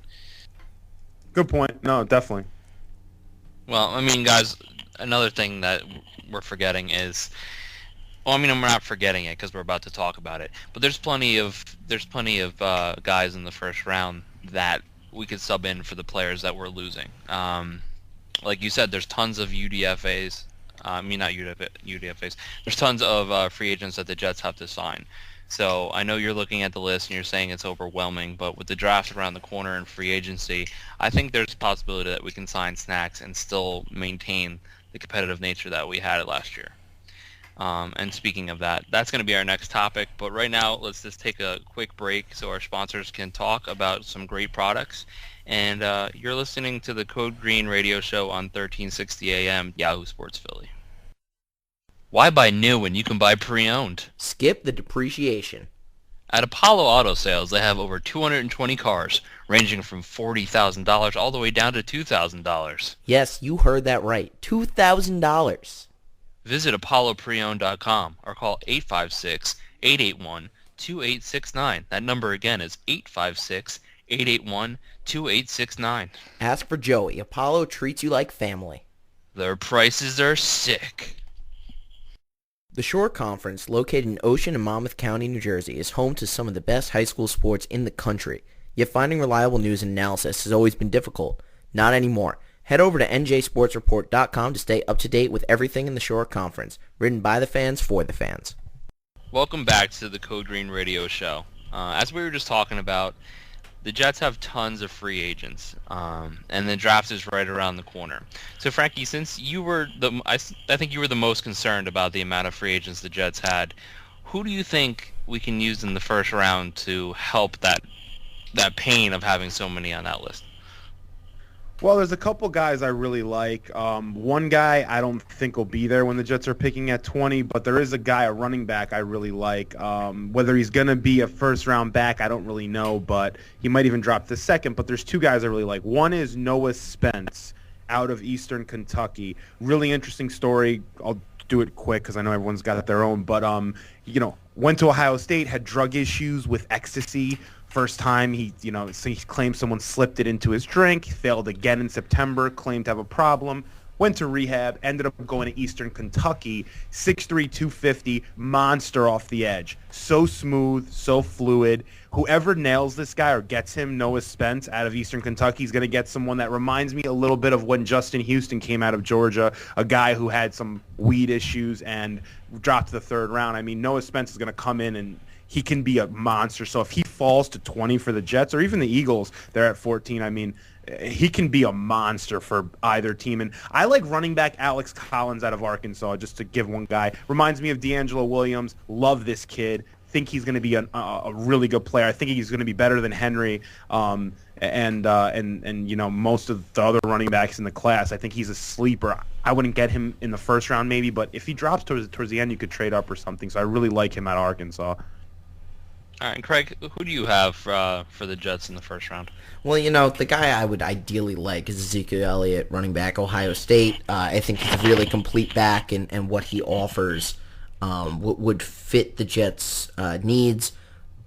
good point. No, definitely. Well, I mean, guys, another thing that we're forgetting is, well, I mean, we're not forgetting it because we're about to talk about it, but there's plenty of guys in the first round that we could sub in for the players that we're losing. Like you said, there's tons of UDFAs. Not UDFAs. There's tons of free agents that the Jets have to sign. So I know you're looking at the list and you're saying it's overwhelming, but with the draft around the corner and free agency, I think there's a possibility that we can sign Snacks and still maintain the competitive nature that we had last year. And speaking of that, that's going to be our next topic. But right now, let's just take a quick break so our sponsors can talk about some great products. And you're listening to the Code Green radio show on 1360 AM, Yahoo Sports Philly. Why buy new when you can buy pre-owned? Skip the depreciation. At Apollo Auto Sales, they have over 220 cars, ranging from $40,000 all the way down to $2,000. Yes, you heard that right. $2,000. Visit ApolloPreowned.com or call 856-881-2869. That number again is 856-881-2869. Ask for Joey. Apollo treats you like family. Their prices are sick. The Shore Conference, located in Ocean and Monmouth County, New Jersey, is home to some of the best high school sports in the country. Yet finding reliable news and analysis has always been difficult. Not anymore. Head over to njsportsreport.com to stay up to date with everything in the Shore Conference, written by the fans for the fans. Welcome back to the Code Green radio show. As we were just talking about, the Jets have tons of free agents, and the draft is right around the corner. So, Frankie, since you were I think you were the most concerned about the amount of free agents the Jets had, who do you think we can use in the first round to help that pain of having so many on that list? Well, there's a couple guys I really like. One guy I don't think will be there when the Jets are picking at 20, but there is a guy, a running back, I really like. Whether he's going to be a first-round back, I don't really know, but he might even drop the second. But there's two guys I really like. One is Noah Spence out of Eastern Kentucky. Really interesting story. I'll do it quick because I know everyone's got their own. But, went to Ohio State, had drug issues with ecstasy. First time he claimed someone slipped it into his drink, failed again in September, claimed to have a problem, went to rehab, ended up going to Eastern Kentucky, 6'3", 250, monster off the edge. So smooth, so fluid. Whoever nails this guy or gets him, Noah Spence, out of Eastern Kentucky, is going to get someone that reminds me a little bit of when Justin Houston came out of Georgia, a guy who had some weed issues and dropped to the third round. I mean, Noah Spence is going to come in and he can be a monster. So if he falls to 20 for the Jets or even the Eagles, they're at 14. I mean, he can be a monster for either team. And I like running back Alex Collins out of Arkansas, just to give one guy. Reminds me of D'Angelo Williams. Love this kid. Think he's going to be a really good player. I think he's going to be better than Henry and most of the other running backs in the class. I think he's a sleeper. I wouldn't get him in the first round maybe, but if he drops towards the end, you could trade up or something. So I really like him out of Arkansas. All right, Craig, who do you have for the Jets in the first round? Well, the guy I would ideally like is Ezekiel Elliott, running back, Ohio State. I think he's a really complete back, and what he offers would fit the Jets' needs,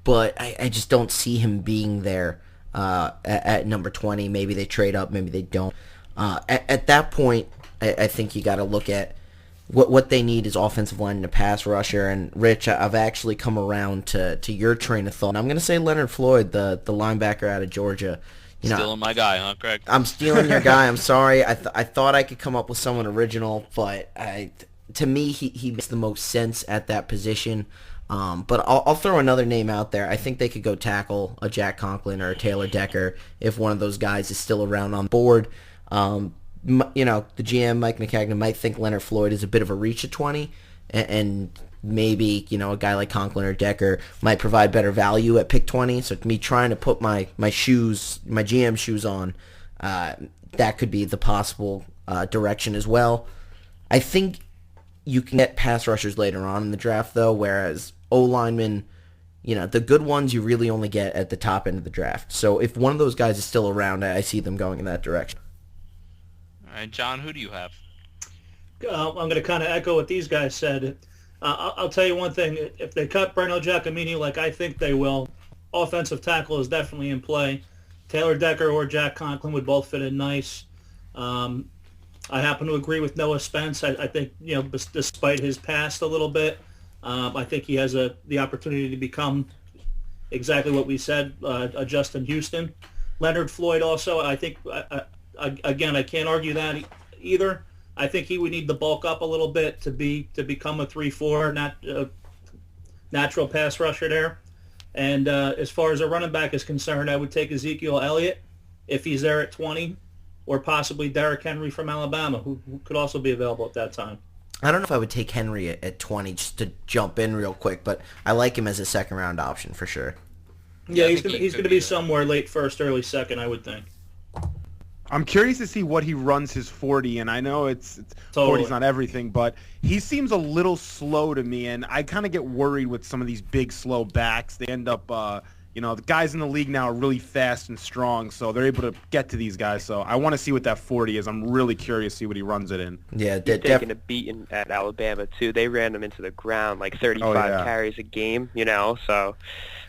but I just don't see him being there at number 20. Maybe they trade up, maybe they don't. At that point, I think you got to look at what they need is offensive line and a pass rusher. And Rich, I've actually come around to your train of thought. And I'm going to say Leonard Floyd, the linebacker out of Georgia. Stealing my guy, huh, Craig? I'm stealing your guy. I'm sorry. I thought I could come up with someone original, but to me, he makes the most sense at that position. But I'll throw another name out there. I think they could go tackle a Jack Conklin or a Taylor Decker if one of those guys is still around on board. The GM, Mike McCagnon, might think Leonard Floyd is a bit of a reach at 20, and maybe, a guy like Conklin or Decker might provide better value at pick 20. So me trying to put my GM shoes on, that could be the possible direction as well. I think you can get pass rushers later on in the draft, though, whereas O-linemen, the good ones you really only get at the top end of the draft. So if one of those guys is still around, I see them going in that direction. All right, John, who do you have? I'm going to kind of echo what these guys said. I'll tell you one thing. If they cut Breno Giacomini like I think they will, offensive tackle is definitely in play. Taylor Decker or Jack Conklin would both fit in nice. I happen to agree with Noah Spence. I think, despite his past a little bit, I think he has the opportunity to become exactly what we said, a Justin Houston. Leonard Floyd also, I think, again, I can't argue that either. I think he would need to bulk up a little bit to become a 3-4 natural pass rusher there. And as far as a running back is concerned, I would take Ezekiel Elliott if he's there at 20, or possibly Derrick Henry from Alabama, who could also be available at that time. I don't know if I would take Henry at 20 just to jump in real quick, but I like him as a second-round option for sure. Yeah, he's going to be somewhere late first, early second, I would think. I'm curious to see what he runs his 40, and I know it's Totally. 40's not everything, but he seems a little slow to me, and I kind of get worried with some of these big, slow backs. They end up, the guys in the league now are really fast and strong, so they're able to get to these guys. So I want to see what that 40 is. I'm really curious to see what he runs it in. Yeah, taking a beating at Alabama, too. They ran him into the ground like 35 carries a game, so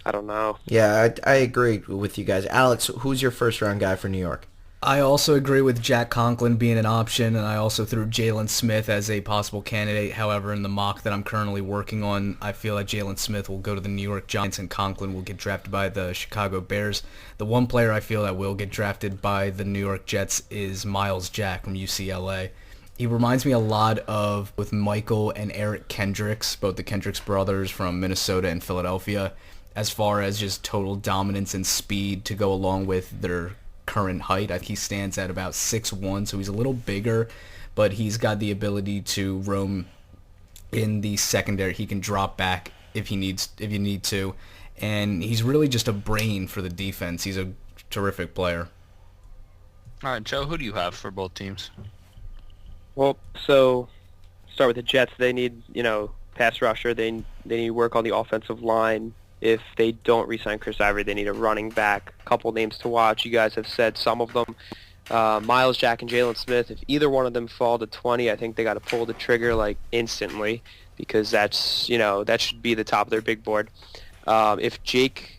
I don't know. Yeah, I agree with you guys. Alex, who's your first-round guy for New York? I also agree with Jack Conklin being an option, and I also threw Jalen Smith as a possible candidate. However, in the mock that I'm currently working on, I feel like Jalen Smith will go to the New York Giants and Conklin will get drafted by the Chicago Bears. The one player I feel that will get drafted by the New York Jets is Miles Jack from UCLA. He reminds me a lot of with Michael and Eric Kendricks, both the Kendricks brothers from Minnesota and Philadelphia, as far as just total dominance and speed to go along with their current height. I think he stands at about 6'1", so he's a little bigger, but he's got the ability to roam in the secondary. He can drop back if you need to, and he's really just a brain for the defense. He's a terrific player. All right, Joe, who do you have for both teams? Well, so start with the Jets. They need, pass rusher. They need to work on the offensive line. If they don't re-sign Chris Ivory, they need a running back. A couple names to watch. You guys have said some of them. Miles Jack and Jalen Smith. If either one of them fall to 20, I think they got to pull the trigger instantly, because that's that should be the top of their big board. If Jake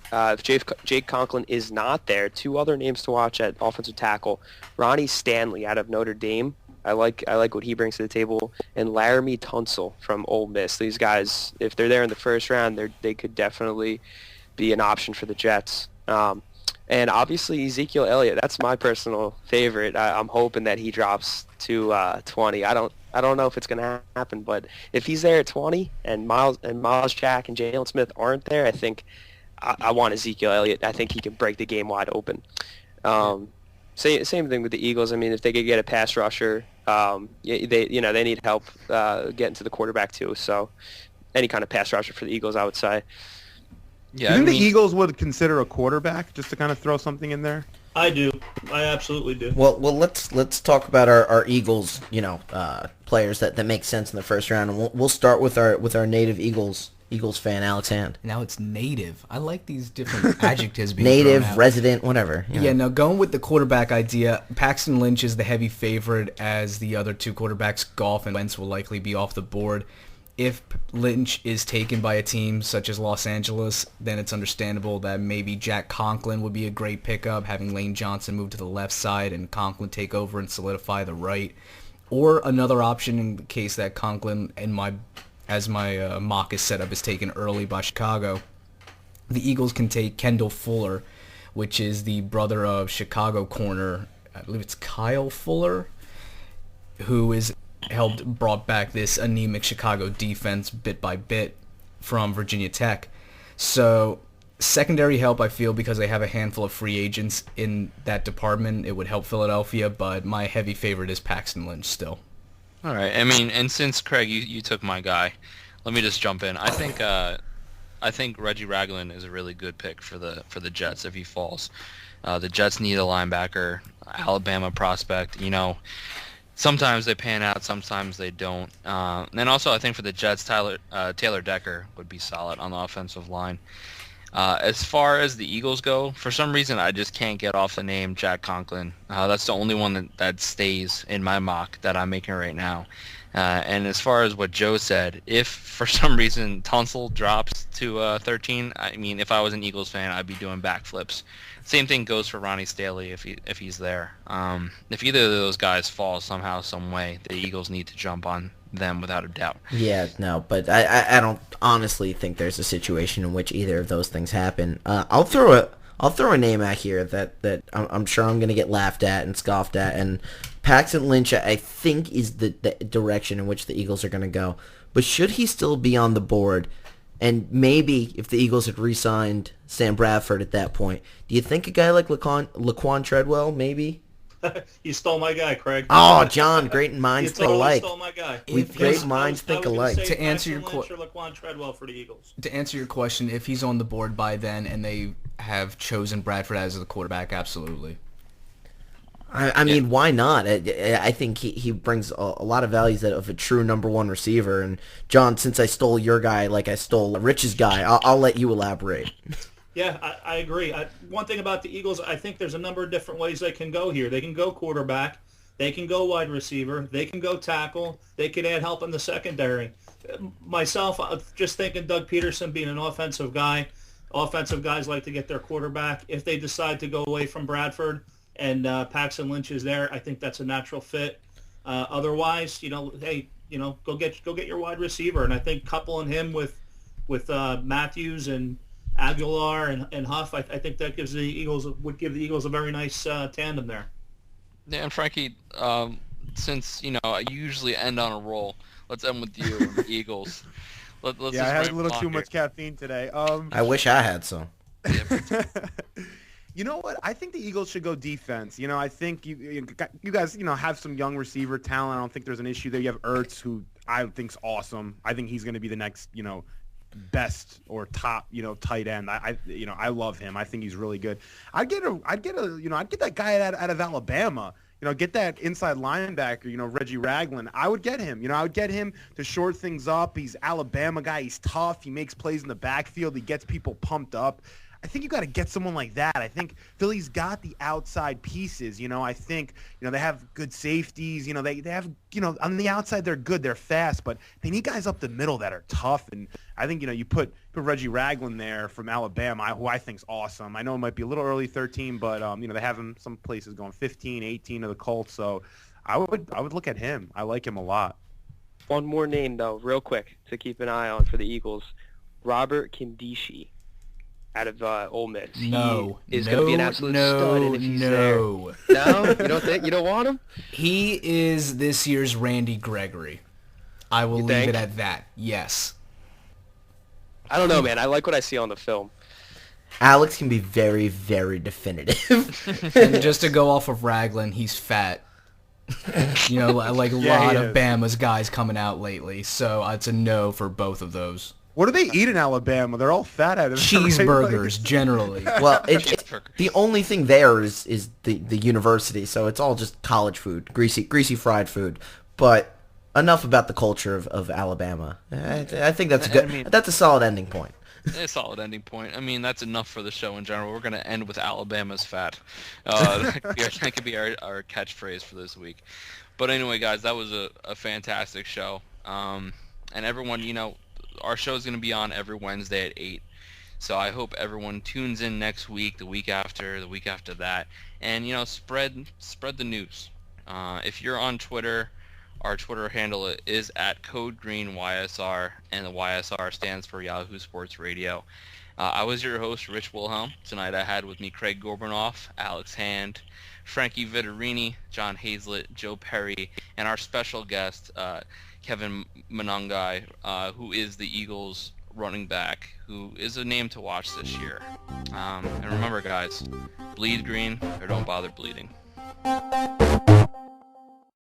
Conklin is not there, two other names to watch at offensive tackle: Ronnie Stanley out of Notre Dame. I like what he brings to the table, and Laramie Tunsil from Ole Miss. These guys, if they're there in the first round, they could definitely be an option for the Jets. And obviously Ezekiel Elliott, that's my personal favorite. I'm hoping that he drops to 20. I don't know if it's going to happen, but if he's there at 20 and Miles Jack and Jalen Smith aren't there, I think I want Ezekiel Elliott. I think he can break the game wide open. Same thing with the Eagles. I mean, if they could get a pass rusher, they need help getting to the quarterback too. So any kind of pass rusher for the Eagles, I would say. Yeah, you think the Eagles would consider a quarterback, just to kind of throw something in there? I do. I absolutely do. Well, let's talk about our Eagles, players that make sense in the first round, and we'll start with our native Eagles fan, Alex Hand. Now it's native. I like these different adjectives being native, thrown out. resident, whatever. Yeah, now going with the quarterback idea, Paxton Lynch is the heavy favorite, as the other two quarterbacks, Goff and Wentz, will likely be off the board. If Lynch is taken by a team such as Los Angeles, then it's understandable that maybe Jack Conklin would be a great pickup, having Lane Johnson move to the left side and Conklin take over and solidify the right. Or another option in the case that Conklin, as my mock is set up, is taken early by Chicago. The Eagles can take Kendall Fuller, which is the brother of Chicago corner, I believe it's Kyle Fuller, who is brought back this anemic Chicago defense bit by bit from Virginia Tech. So secondary help, I feel, because they have a handful of free agents in that department, it would help Philadelphia, but my heavy favorite is Paxton Lynch still. All right. I mean, and since Craig, you took my guy, let me just jump in. I think Reggie Ragland is a really good pick for the Jets if he falls. The Jets need a linebacker, Alabama prospect. You know, sometimes they pan out, sometimes they don't. And also, I think for the Jets, Taylor Decker would be solid on the offensive line. As far as the Eagles go, for some reason I just can't get off the name Jack Conklin. That's the only one that stays in my mock that I'm making right now. And as far as what Joe said, if for some reason Tunsil drops to 13, I mean, if I was an Eagles fan, I'd be doing backflips. Same thing goes for Ronnie Staley if he's there. If either of those guys fall somehow, some way, the Eagles need to jump on them without a doubt. Yeah, no, but I don't honestly think there's a situation in which either of those things happen. I'll throw a name out here that I'm sure I'm going to get laughed at and scoffed at, and Paxton Lynch I think is the direction in which the Eagles are going to go. But should he still be on the board, and maybe if the Eagles had re-signed Sam Bradford at that point, do you think a guy like Laquan Treadwell maybe? You stole my guy, Craig. Oh, John, great minds think alike. You totally stole my guy. Great minds think alike. To answer your question, Laquan Treadwell for the Eagles. To answer your question, if he's on the board by then and they have chosen Bradford as the quarterback, absolutely. I mean, why not? I think he brings a lot of values of a true number one receiver. And John, since I stole your guy like I stole Rich's guy, I'll let you elaborate. Yeah, I agree. One thing about the Eagles, I think there's a number of different ways they can go here. They can go quarterback. They can go wide receiver. They can go tackle. They can add help in the secondary. Myself, just thinking Doug Peterson being an offensive guy, offensive guys like to get their quarterback. If they decide to go away from Bradford and Paxton Lynch is there, I think that's a natural fit. Otherwise, hey, go get your wide receiver. And I think coupling him with Matthews and Aguilar and Huff, I think that would give the Eagles a very nice tandem there. Yeah, and Frankie, since I usually end on a roll, let's end with you and the Eagles. Let's I had a little too much caffeine today. I wish I had some. You know what? I think the Eagles should go defense. I think you guys have some young receiver talent. I don't think there's an issue there. You have Ertz, who I think's awesome. I think he's going to be the next best or top tight end. I love him. I think he's really good. I'd get that guy out of Alabama. Get that inside linebacker, Reggie Ragland. I would get him. I would get him to short things up. He's Alabama guy. He's tough. He makes plays in the backfield. He gets people pumped up. I think you got to get someone like that. I think Philly's got the outside pieces. I think they have good safeties. They have on the outside they're good. They're fast, but they need guys up the middle that are tough. And I think you put Reggie Ragland there from Alabama, who I think's awesome. I know it might be a little early 13, but they have him some places going 15, 18 of the Colts. So I would look at him. I like him a lot. One more name though, real quick, to keep an eye on for the Eagles: Robert Kimdishi out of Ole Miss. No, he is going to be an absolute stud, and if he's there, no, you don't want him. He is this year's Randy Gregory. I will leave it at that. Yes. I don't know, man. I like what I see on the film. Alex can be very, very definitive. And just to go off of Ragland, he's fat. Like a lot of Bama's guys coming out lately, so it's a no for both of those. What do they eat in Alabama? They're all fat out of cheeseburgers, generally. Well, the only thing there is the university, so it's all just college food, greasy fried food. But enough about the culture of Alabama. I think that's good. That's a solid ending point. A solid ending point. I mean, that's enough for the show in general. We're going to end with Alabama's fat. That could be our catchphrase for this week. But anyway, guys, that was a fantastic show. And everyone, our show is going to be on every Wednesday at 8. So I hope everyone tunes in next week, the week after that. And, spread the news. If you're on Twitter Our Twitter handle is at CodeGreenYSR, and the YSR stands for Yahoo Sports Radio. I was your host, Rich Wilhelm. Tonight I had with me Craig Gorbanoff, Alex Hand, Frankie Vittorini, John Hazlett, Joe Perry, and our special guest, Kevin Monangai, who is the Eagles running back, who is a name to watch this year. And remember, guys, bleed green or don't bother bleeding.